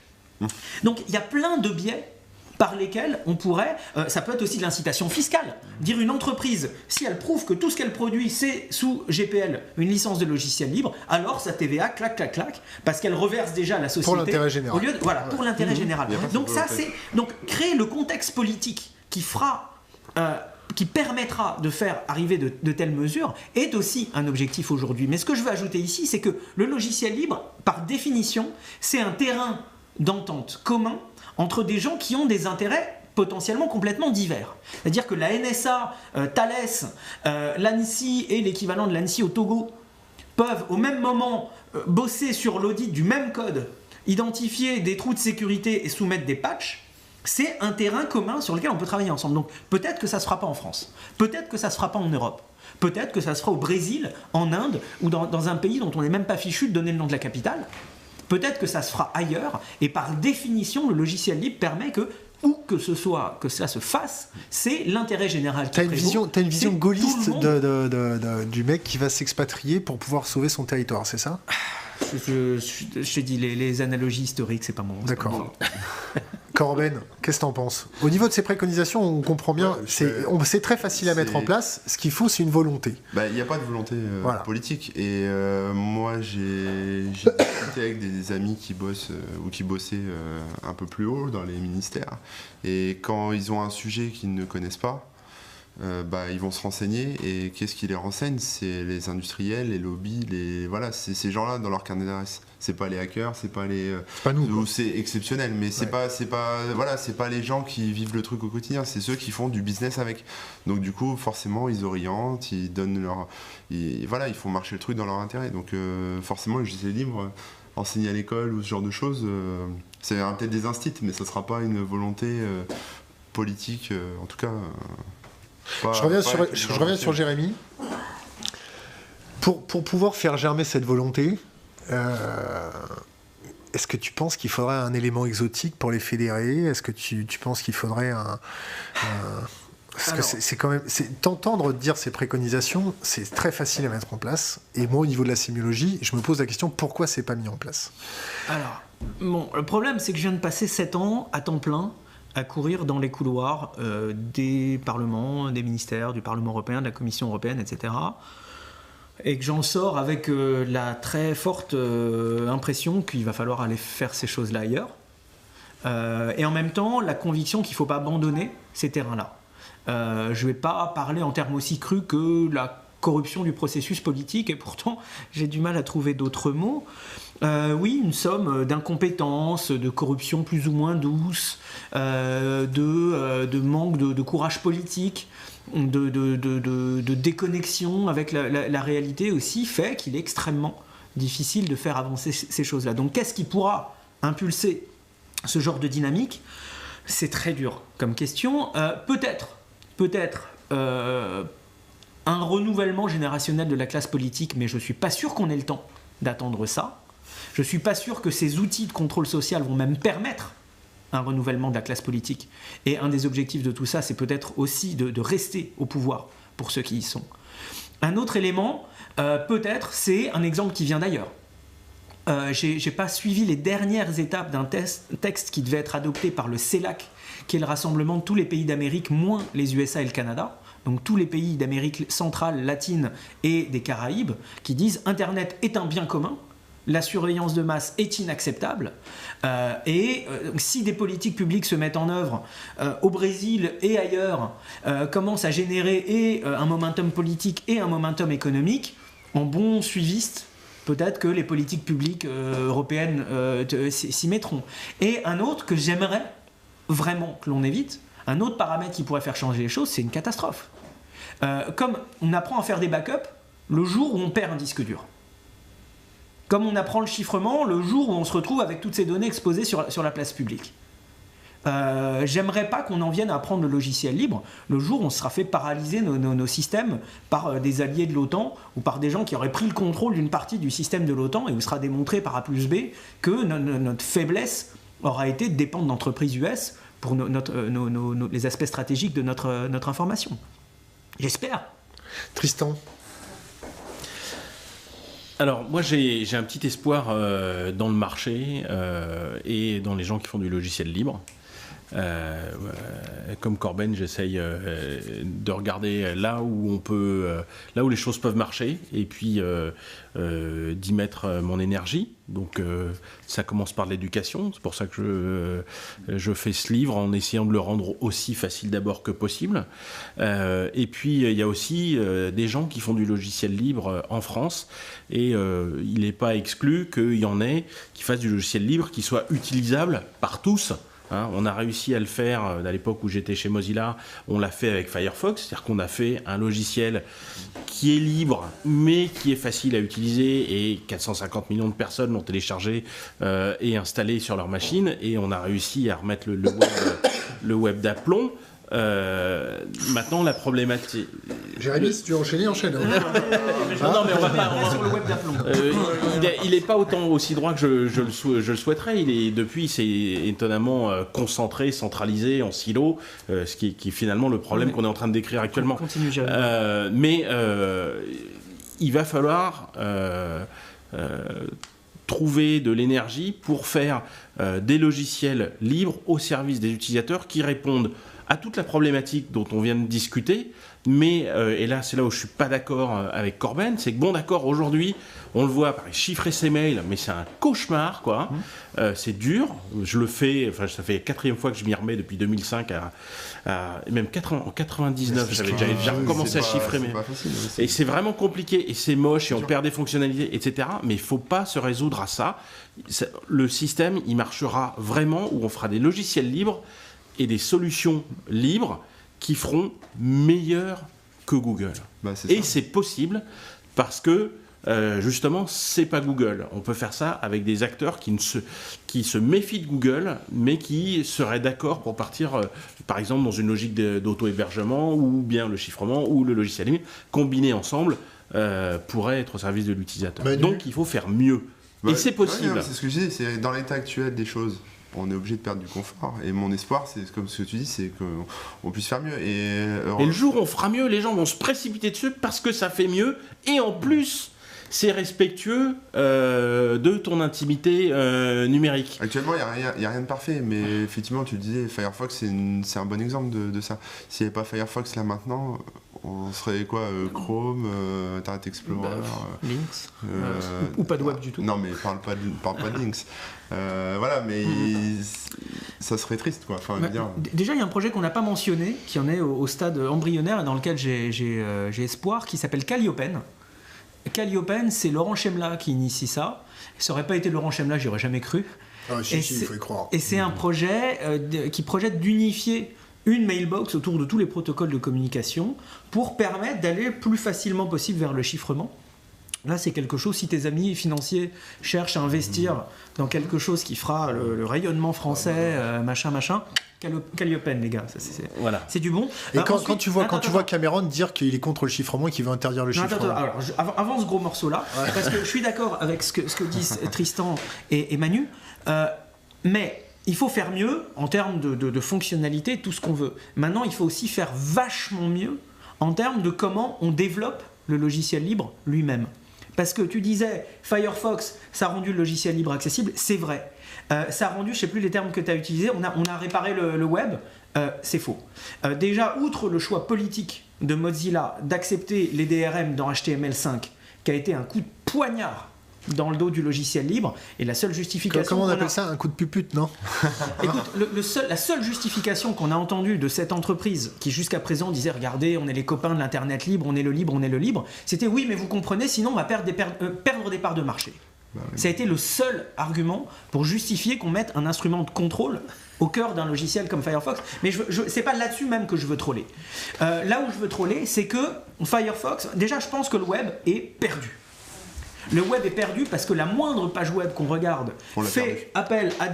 Donc il y a plein de biais par lesquels on pourrait, ça peut être aussi de l'incitation fiscale, dire une entreprise, si elle prouve que tout ce qu'elle produit c'est sous GPL, une licence de logiciel libre, alors sa TVA, clac, clac, clac, parce qu'elle reverse déjà à la société. Pour l'intérêt général. Pour l'intérêt général. Donc ça c'est, créer le contexte politique qui permettra de faire arriver de telles mesures est aussi un objectif aujourd'hui. Mais ce que je veux ajouter ici, c'est que le logiciel libre, par définition, c'est un terrain d'entente commun entre des gens qui ont des intérêts potentiellement complètement divers. C'est-à-dire que la NSA, Thales, l'ANSSI et l'équivalent de l'ANSSI au Togo peuvent au même moment bosser sur l'audit du même code, identifier des trous de sécurité et soumettre des patchs. C'est un terrain commun sur lequel on peut travailler ensemble. Donc peut-être que ça ne se fera pas en France, peut-être que ça ne se fera pas en Europe, peut-être que ça se fera au Brésil, en Inde ou dans un pays dont on n'est même pas fichu de donner le nom de la capitale. Peut-être que ça se fera ailleurs, et par définition, le logiciel libre permet que, où que ce soit, que ça se fasse, c'est l'intérêt général qui prévaut. T'as une vision gaulliste du mec qui va s'expatrier pour pouvoir sauver son territoire, c'est ça? Je t'ai dit, les analogies historiques, c'est pas mon... D'accord. Corben, qu'est-ce que t'en penses? Au niveau de ces préconisations, on comprend bien, c'est très facile à mettre en place. Ce qu'il faut, c'est une volonté. Il n'y a pas de volonté politique. Et moi, j'ai discuté avec des amis qui bossent ou qui bossaient un peu plus haut dans les ministères. Et quand ils ont un sujet qu'ils ne connaissent pas, ils vont se renseigner. Et qu'est-ce qui les renseigne? C'est les industriels, les lobbies, c'est ces gens-là dans leur carnet d'adresse. C'est pas les hackers, c'est pas les. C'est pas nous. C'est exceptionnel, mais c'est pas les gens qui vivent le truc au quotidien. C'est ceux qui font du business avec. Donc du coup, forcément, ils orientent, ils donnent ils font marcher le truc dans leur intérêt. Donc forcément, le logiciel libre, enseigner à l'école ou ce genre de choses, c'est peut-être des instits, mais ça sera pas une volonté politique, en tout cas. Je reviens sur Jérémy. Pour pouvoir faire germer cette volonté, est-ce que tu penses qu'il faudrait un élément exotique pour les fédérer? Est-ce que tu penses qu'il faudrait parce que c'est quand même... T'entendre dire ces préconisations, c'est très facile à mettre en place. Et moi, au niveau de la sémiologie, je me pose la question, pourquoi c'est pas mis en place? Alors, le problème, c'est que je viens de passer 7 ans à temps plein à courir dans les couloirs des parlements, des ministères, du Parlement européen, de la Commission européenne, etc. Et que j'en sors avec la très forte impression qu'il va falloir aller faire ces choses-là ailleurs. Et en même temps, la conviction qu'il ne faut pas abandonner ces terrains-là. Je ne vais pas parler en termes aussi crus que la corruption du processus politique, et pourtant j'ai du mal à trouver d'autres mots. Oui, une somme d'incompétence, de corruption plus ou moins douce, de manque de courage politique, de déconnexion avec la réalité aussi, fait qu'il est extrêmement difficile de faire avancer ces choses-là. Donc qu'est-ce qui pourra impulser ce genre de dynamique? C'est très dur comme question. Peut-être un renouvellement générationnel de la classe politique, mais je ne suis pas sûr qu'on ait le temps d'attendre ça. Je ne suis pas sûr que ces outils de contrôle social vont même permettre un renouvellement de la classe politique. Et un des objectifs de tout ça, c'est peut-être aussi de rester au pouvoir pour ceux qui y sont. Un autre élément, peut-être, c'est un exemple qui vient d'ailleurs. J'ai pas suivi les dernières étapes d'un texte qui devait être adopté par le CELAC, qui est le rassemblement de tous les pays d'Amérique, moins les USA et le Canada, donc tous les pays d'Amérique centrale, latine et des Caraïbes, qui disent « Internet est un bien commun ». La surveillance de masse est inacceptable si des politiques publiques se mettent en œuvre au Brésil et ailleurs, commencent à générer un momentum politique et un momentum économique, en bon suiviste, peut-être que les politiques publiques européennes s'y mettront. Et un autre que j'aimerais vraiment que l'on évite, un autre paramètre qui pourrait faire changer les choses, c'est une catastrophe. Comme on apprend à faire des backups le jour où on perd un disque dur. Comme on apprend le chiffrement le jour où on se retrouve avec toutes ces données exposées sur la place publique. J'aimerais pas qu'on en vienne à apprendre le logiciel libre le jour où on sera fait paralyser nos systèmes par des alliés de l'OTAN ou par des gens qui auraient pris le contrôle d'une partie du système de l'OTAN et où sera démontré par A plus B que notre faiblesse aura été de dépendre d'entreprises US pour les aspects stratégiques de notre information. J'espère. Tristan. Alors moi j'ai un petit espoir dans le marché et dans les gens qui font du logiciel libre. Comme Corben, j'essaye de regarder là où on peut, là où les choses peuvent marcher, et puis d'y mettre mon énergie. Donc ça commence par l'éducation. C'est pour ça que je fais ce livre en essayant de le rendre aussi facile d'abord que possible. Et puis il y a aussi des gens qui font du logiciel libre en France, et il n'est pas exclu qu'il y en ait qui fassent du logiciel libre qui soit utilisable par tous. On a réussi à le faire à l'époque où j'étais chez Mozilla, on l'a fait avec Firefox, c'est-à-dire qu'on a fait un logiciel qui est libre mais qui est facile à utiliser, et 450 millions de personnes l'ont téléchargé et installé sur leur machine, et on a réussi à remettre le web d'aplomb. Maintenant la problématique. Jérémy, si tu veux enchaîner, enchaîne. Non, mais on va pas sur le web d'aplomb. Il n'est pas aussi droit que je le souhaiterais. Depuis, c'est étonnamment concentré, centralisé, en silo, ce qui est finalement le problème qu'on est en train de décrire actuellement. Continue, Jérémy. Mais il va falloir trouver de l'énergie pour faire des logiciels libres au service des utilisateurs qui répondent à toute la problématique dont on vient de discuter, mais, et là c'est là où je ne suis pas d'accord avec Corben, c'est que bon d'accord, aujourd'hui, on le voit, chiffrer ses mails, mais c'est un cauchemar, quoi. C'est dur, je le fais, enfin ça fait la 4e fois que je m'y remets depuis 2005, même en 99, j'avais déjà recommencé à chiffrer, et c'est vraiment compliqué, et c'est moche, et on perd des fonctionnalités, etc. Mais il ne faut pas se résoudre à ça. Le système, il marchera vraiment où on fera des logiciels libres et des solutions libres qui feront meilleur que Google. C'est possible parce que justement, c'est pas Google. On peut faire ça avec des acteurs qui se méfient de Google, mais qui seraient d'accord pour partir, par exemple, dans une logique d'auto-hébergement, ou bien le chiffrement, ou le logiciel libre, combinés ensemble, pourraient être au service de l'utilisateur. Donc, il faut faire mieux. Et c'est possible. Ouais, c'est ce que je dis, c'est dans l'état actuel des choses. On est obligé de perdre du confort. Et mon espoir, c'est comme ce que tu dis, c'est qu'on puisse faire mieux. Et le jour où on fera mieux, les gens vont se précipiter dessus parce que ça fait mieux. Et en plus, c'est respectueux de ton intimité numérique. Actuellement, il n'y a rien de parfait. Mais effectivement, tu le disais, Firefox, c'est un bon exemple de ça. S'il n'y avait pas Firefox là maintenant, on serait quoi, Chrome, Internet Explorer, Lynx, ou pas de web du tout. Non, mais parle pas de Lynx. Voilà, mais ça serait triste, quoi. Enfin, déjà, il y a un projet qu'on n'a pas mentionné, qui en est au stade embryonnaire et dans lequel j'ai espoir, qui s'appelle Calliopen. Calliopen, c'est Laurent Chemla qui initie ça. Ça n'aurait pas été Laurent Chemla, j'y aurais jamais cru. Ah, si, il faut y croire. Et c'est un projet qui projette d'unifier une mailbox autour de tous les protocoles de communication pour permettre d'aller le plus facilement possible vers le chiffrement. Là, c'est quelque chose, si tes amis financiers cherchent à investir dans quelque chose qui fera le rayonnement français, machin, Calliopen, les gars, voilà. C'est du bon. Et quand tu vois Cameron dire qu'il est contre le chiffrement et qu'il veut interdire le chiffrement. Alors, avant ce gros morceau-là, parce que je suis d'accord avec ce que disent Tristan et Manu, mais il faut faire mieux en termes de fonctionnalité, tout ce qu'on veut. Maintenant, il faut aussi faire vachement mieux en termes de comment on développe le logiciel libre lui-même. Parce que tu disais, Firefox, ça a rendu le logiciel libre accessible, c'est vrai. Ça a rendu, je ne sais plus les termes que tu as utilisés, on a réparé le web, c'est faux. Déjà, outre le choix politique de Mozilla d'accepter les DRM dans HTML5, qui a été un coup de poignard dans le dos du logiciel libre, et la seule justification... Comment on appelle ça? Un coup de pupute, non? Écoute, la seule justification qu'on a entendue de cette entreprise, qui jusqu'à présent disait, regardez, on est les copains de l'internet libre, on est le libre, c'était oui, mais vous comprenez, sinon on va perdre des parts de marché. Ça a été le seul argument pour justifier qu'on mette un instrument de contrôle au cœur d'un logiciel comme Firefox. Mais c'est pas là-dessus même que je veux troller. Là où je veux troller, c'est que Firefox, déjà je pense que le web est perdu. Le web est perdu parce que la moindre page web qu'on regarde fait appel à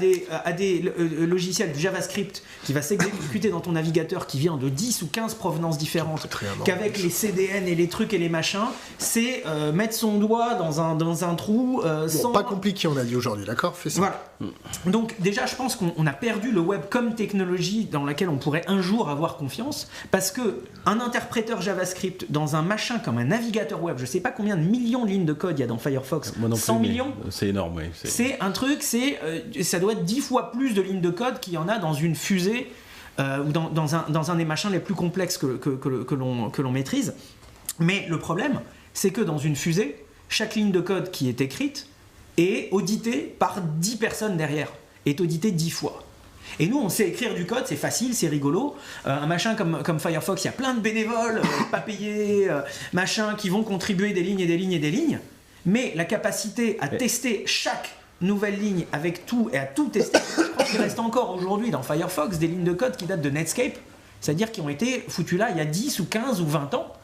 des logiciels du JavaScript qui va s'exécuter dans ton navigateur, qui vient de 10 ou 15 provenances différentes, qu'avec les CDN et les trucs et les machins, c'est mettre son doigt dans un trou sans... Pas compliqué, on a dit aujourd'hui, d'accord? Fais ça. Voilà. Donc déjà, je pense qu'on a perdu le web comme technologie dans laquelle on pourrait un jour avoir confiance, parce que un interpréteur JavaScript dans un machin comme un navigateur web, je sais pas combien de millions de lignes de code il y a dans Firefox, 100 millions. C'est énorme, oui. C'est un truc, ça doit être 10 fois plus de lignes de code qu'il y en a dans une fusée ou dans un des machins les plus complexes que l'on maîtrise. Mais le problème, c'est que dans une fusée, chaque ligne de code qui est écrite est auditée par 10 personnes derrière, est auditée 10 fois. Et nous, on sait écrire du code, c'est facile, c'est rigolo. Un machin comme Firefox, il y a plein de bénévoles, pas payés, machin, qui vont contribuer des lignes et des lignes et des lignes. Mais la capacité à tester chaque nouvelle ligne avec tout et à tout tester, je crois qu'il reste encore aujourd'hui dans Firefox des lignes de code qui datent de Netscape, c'est-à-dire qui ont été foutues là il y a 10 ou 15 ou 20 ans.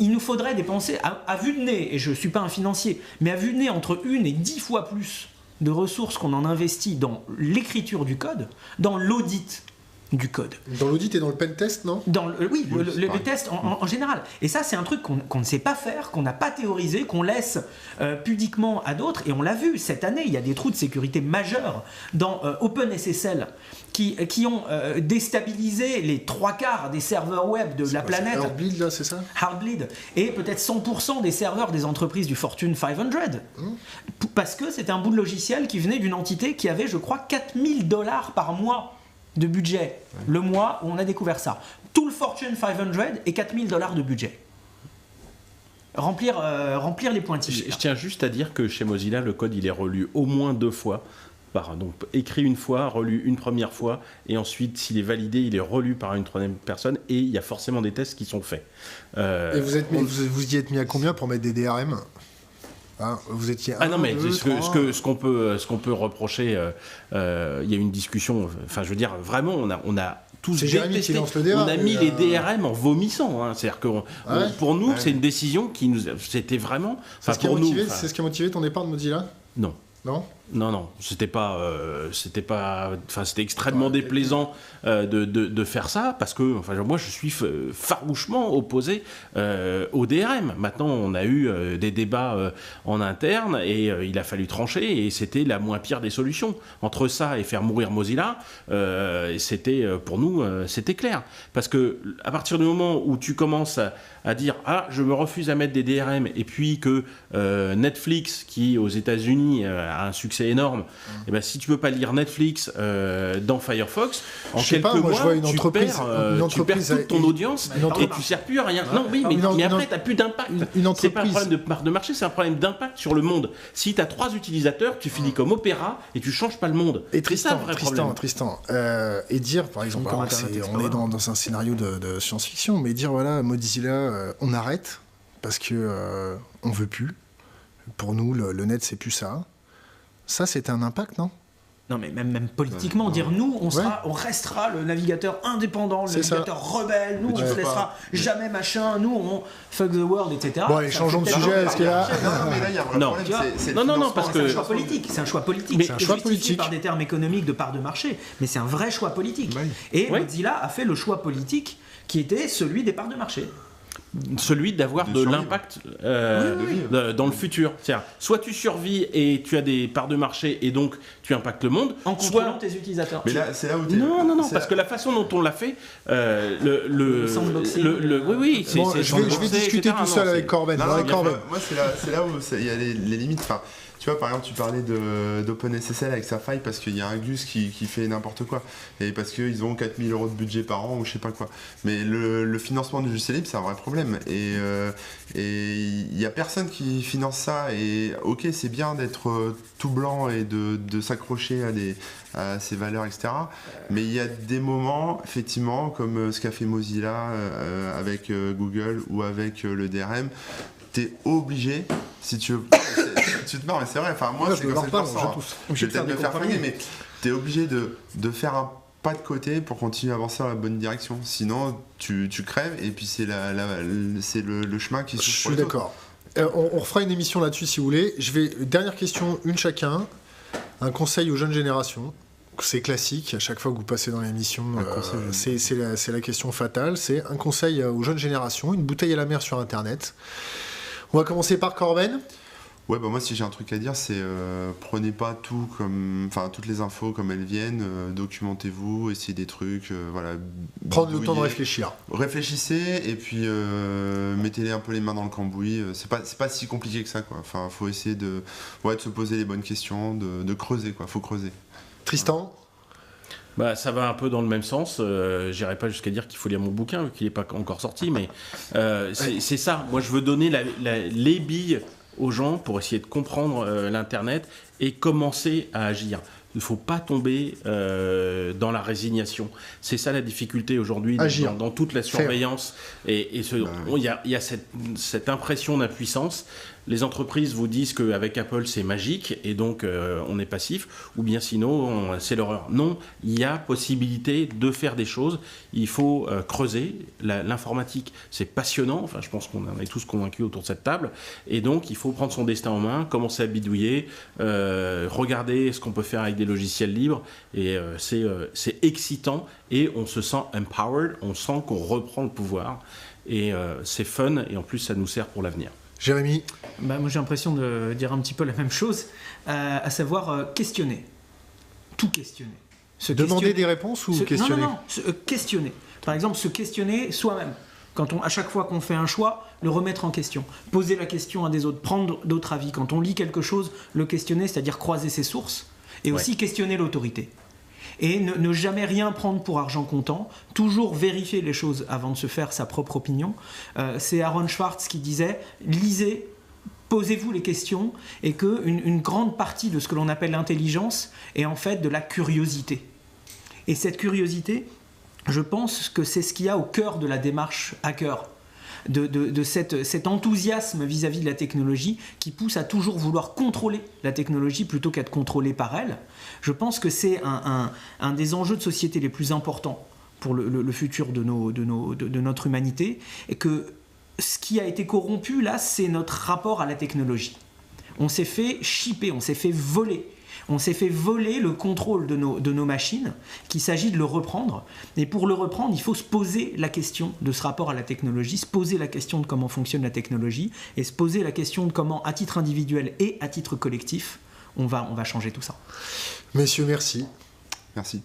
Il nous faudrait dépenser à vue de nez, et je ne suis pas un financier, mais à vue de nez entre 1 et 10 fois plus de ressources qu'on en investit dans l'écriture du code, dans l'audit du code. Dans l'audit et dans le pen test, non? Oui, le test en général. Et ça, c'est un truc qu'on ne sait pas faire, qu'on n'a pas théorisé, qu'on laisse pudiquement à d'autres. Et on l'a vu cette année, il y a des trous de sécurité majeurs dans OpenSSL qui ont déstabilisé les 3/4 des serveurs web de la planète. Heartbleed, là, c'est ça? Heartbleed. Et peut-être 100% des serveurs des entreprises du Fortune 500. Parce que c'était un bout de logiciel qui venait d'une entité qui avait, je crois, $4000 par mois de budget, le mois où on a découvert ça. Tout le Fortune 500 et $4000 de budget. Remplir les pointillés. Je tiens juste à dire que chez Mozilla, le code il est relu au moins 2 fois. Donc écrit une fois, relu une première fois, et ensuite, s'il est validé, il est relu par une troisième personne, et il y a forcément des tests qui sont faits. Et vous y êtes mis à combien pour mettre des DRM? Vous étiez ce qu'on peut reprocher, il y a une discussion, enfin je veux dire vraiment on a tous détesté, on a mis les DRM en vomissant, c'est-à-dire que pour nous c'est une décision qui nous c'était vraiment c'est ce qui a motivé ton départ de Mozilla? Non, c'était extrêmement déplaisant de faire ça, parce que moi je suis farouchement opposé au DRM. Maintenant on a eu des débats en interne et il a fallu trancher, et c'était la moins pire des solutions. Entre ça et faire mourir Mozilla, c'était pour nous c'était clair, parce que à partir du moment où tu commences à dire je me refuse à mettre des DRM, et puis que Netflix, qui aux États-Unis a un succès énorme, et ben si tu peux pas lire Netflix dans Firefox, en quelques mois tu perds toute ton audience et tu sers plus à rien. Mais après t'as plus d'impact. C'est pas un problème de part de marché, c'est un problème d'impact sur le monde. Si t'as 3 utilisateurs, tu finis comme Opéra et tu changes pas le monde. Et Tristan, et dire par exemple, on est dans un scénario de science-fiction, mais dire voilà, Mozilla, on arrête parce que on veut plus. Pour nous, le net c'est plus ça. Ça, c'était un impact, non? Non, mais même politiquement, dire nous, on restera le navigateur indépendant, le navigateur rebelle, nous, on ne se laissera jamais machin, nous, on fuck the world, etc. Bon, allez, changeons de sujet, est-ce qu'il y a... Non, parce que... C'est un choix politique. C'est un choix politique. Par des termes économiques de part de marché, mais c'est un vrai choix politique. Et Mozilla a fait le choix politique qui était celui des parts de marché. Celui d'avoir de l'impact dans le futur. C'est-à-dire, soit tu survis et tu as des parts de marché et donc tu impactes le monde, en contrôlant tes utilisateurs. Mais là, c'est là où Non, parce que la façon dont on l'a fait, je vais discuter tout seul avec Corben. Moi, c'est là où il y a les limites. Enfin, tu vois, par exemple, tu parlais d'OpenSSL avec sa faille parce qu'il y a un Gus qui fait n'importe quoi. Et parce qu'ils ont 4000 € de budget par an ou je sais pas quoi. Mais le financement du logiciel libre, c'est un vrai problème. problème. Et il n'y a personne qui finance ça. Et ok, c'est bien d'être tout blanc et de s'accrocher à ces valeurs, etc. Mais il y a des moments, effectivement, comme ce qu'a fait Mozilla avec Google ou avec le DRM, t'es obligé, si tu veux... tu te marres, mais c'est vrai. Enfin, moi, c'est comme ça que je pense. Je vais peut-être me faire flinguer, mais t'es obligé de faire un pas de côté pour continuer à avancer dans la bonne direction. Sinon, tu crèves et puis c'est le chemin qui se Je suis d'accord. On refera une émission là-dessus si vous voulez. Dernière question, une chacun. Un conseil aux jeunes générations. C'est classique, à chaque fois que vous passez dans l'émission, c'est la question fatale. C'est un conseil aux jeunes générations, une bouteille à la mer sur Internet. On va commencer par Corben. Ouais, bah moi si j'ai un truc à dire, c'est prenez pas tout toutes les infos comme elles viennent, documentez-vous, essayez des trucs, voilà. Prendre le temps de réfléchir. Réfléchissez et puis mettez-les un peu les mains dans le cambouis. C'est pas si compliqué que ça, quoi. Enfin, faut essayer de se poser les bonnes questions, de creuser, quoi. Faut creuser. Tristan. Bah, ça va un peu dans le même sens. J'irai pas jusqu'à dire qu'il faut lire mon bouquin vu qu'il n'est pas encore sorti, mais c'est ça. Moi, je veux donner les billes aux gens pour essayer de comprendre l'Internet et commencer à agir. Il ne faut pas tomber dans la résignation. C'est ça la difficulté aujourd'hui dans toute la surveillance. Et il y a cette impression d'impuissance. Les entreprises vous disent qu'avec Apple c'est magique et donc on est passif, ou bien sinon c'est l'horreur. Non, il y a possibilité de faire des choses. Il faut creuser. L'informatique, c'est passionnant. Enfin, je pense qu'on en est tous convaincus autour de cette table. Et donc il faut prendre son destin en main, commencer à bidouiller, regarder ce qu'on peut faire avec des logiciels libres. Et c'est excitant et on se sent empowered. On sent qu'on reprend le pouvoir. Et c'est fun et en plus ça nous sert pour l'avenir. Jérémy. Moi j'ai l'impression de dire un petit peu la même chose, à savoir questionner. Tout questionner. Demander des réponses ou questionner ? Non, questionner. Par exemple, se questionner soi-même. À chaque fois qu'on fait un choix, le remettre en question. Poser la question à des autres, prendre d'autres avis. Quand on lit quelque chose, le questionner, c'est-à-dire croiser ses sources, et aussi questionner l'autorité. Et ne jamais rien prendre pour argent comptant, toujours vérifier les choses avant de se faire sa propre opinion. C'est Aaron Swartz qui disait « Lisez, posez-vous les questions » et qu'une grande partie de ce que l'on appelle l'intelligence est en fait de la curiosité. Et cette curiosité, je pense que c'est ce qu'il y a au cœur de la démarche hacker. De cet enthousiasme vis-à-vis de la technologie qui pousse à toujours vouloir contrôler la technologie plutôt qu'être contrôlé par elle. Je pense que c'est un des enjeux de société les plus importants pour le futur de notre humanité, et que ce qui a été corrompu là, c'est notre rapport à la technologie. On s'est fait chipper, on s'est fait voler. On s'est fait voler le contrôle de nos machines, qu'il s'agit de le reprendre. Et pour le reprendre, il faut se poser la question de ce rapport à la technologie, se poser la question de comment fonctionne la technologie, et se poser la question de comment, à titre individuel et à titre collectif, on va changer tout ça. Messieurs, merci. Merci.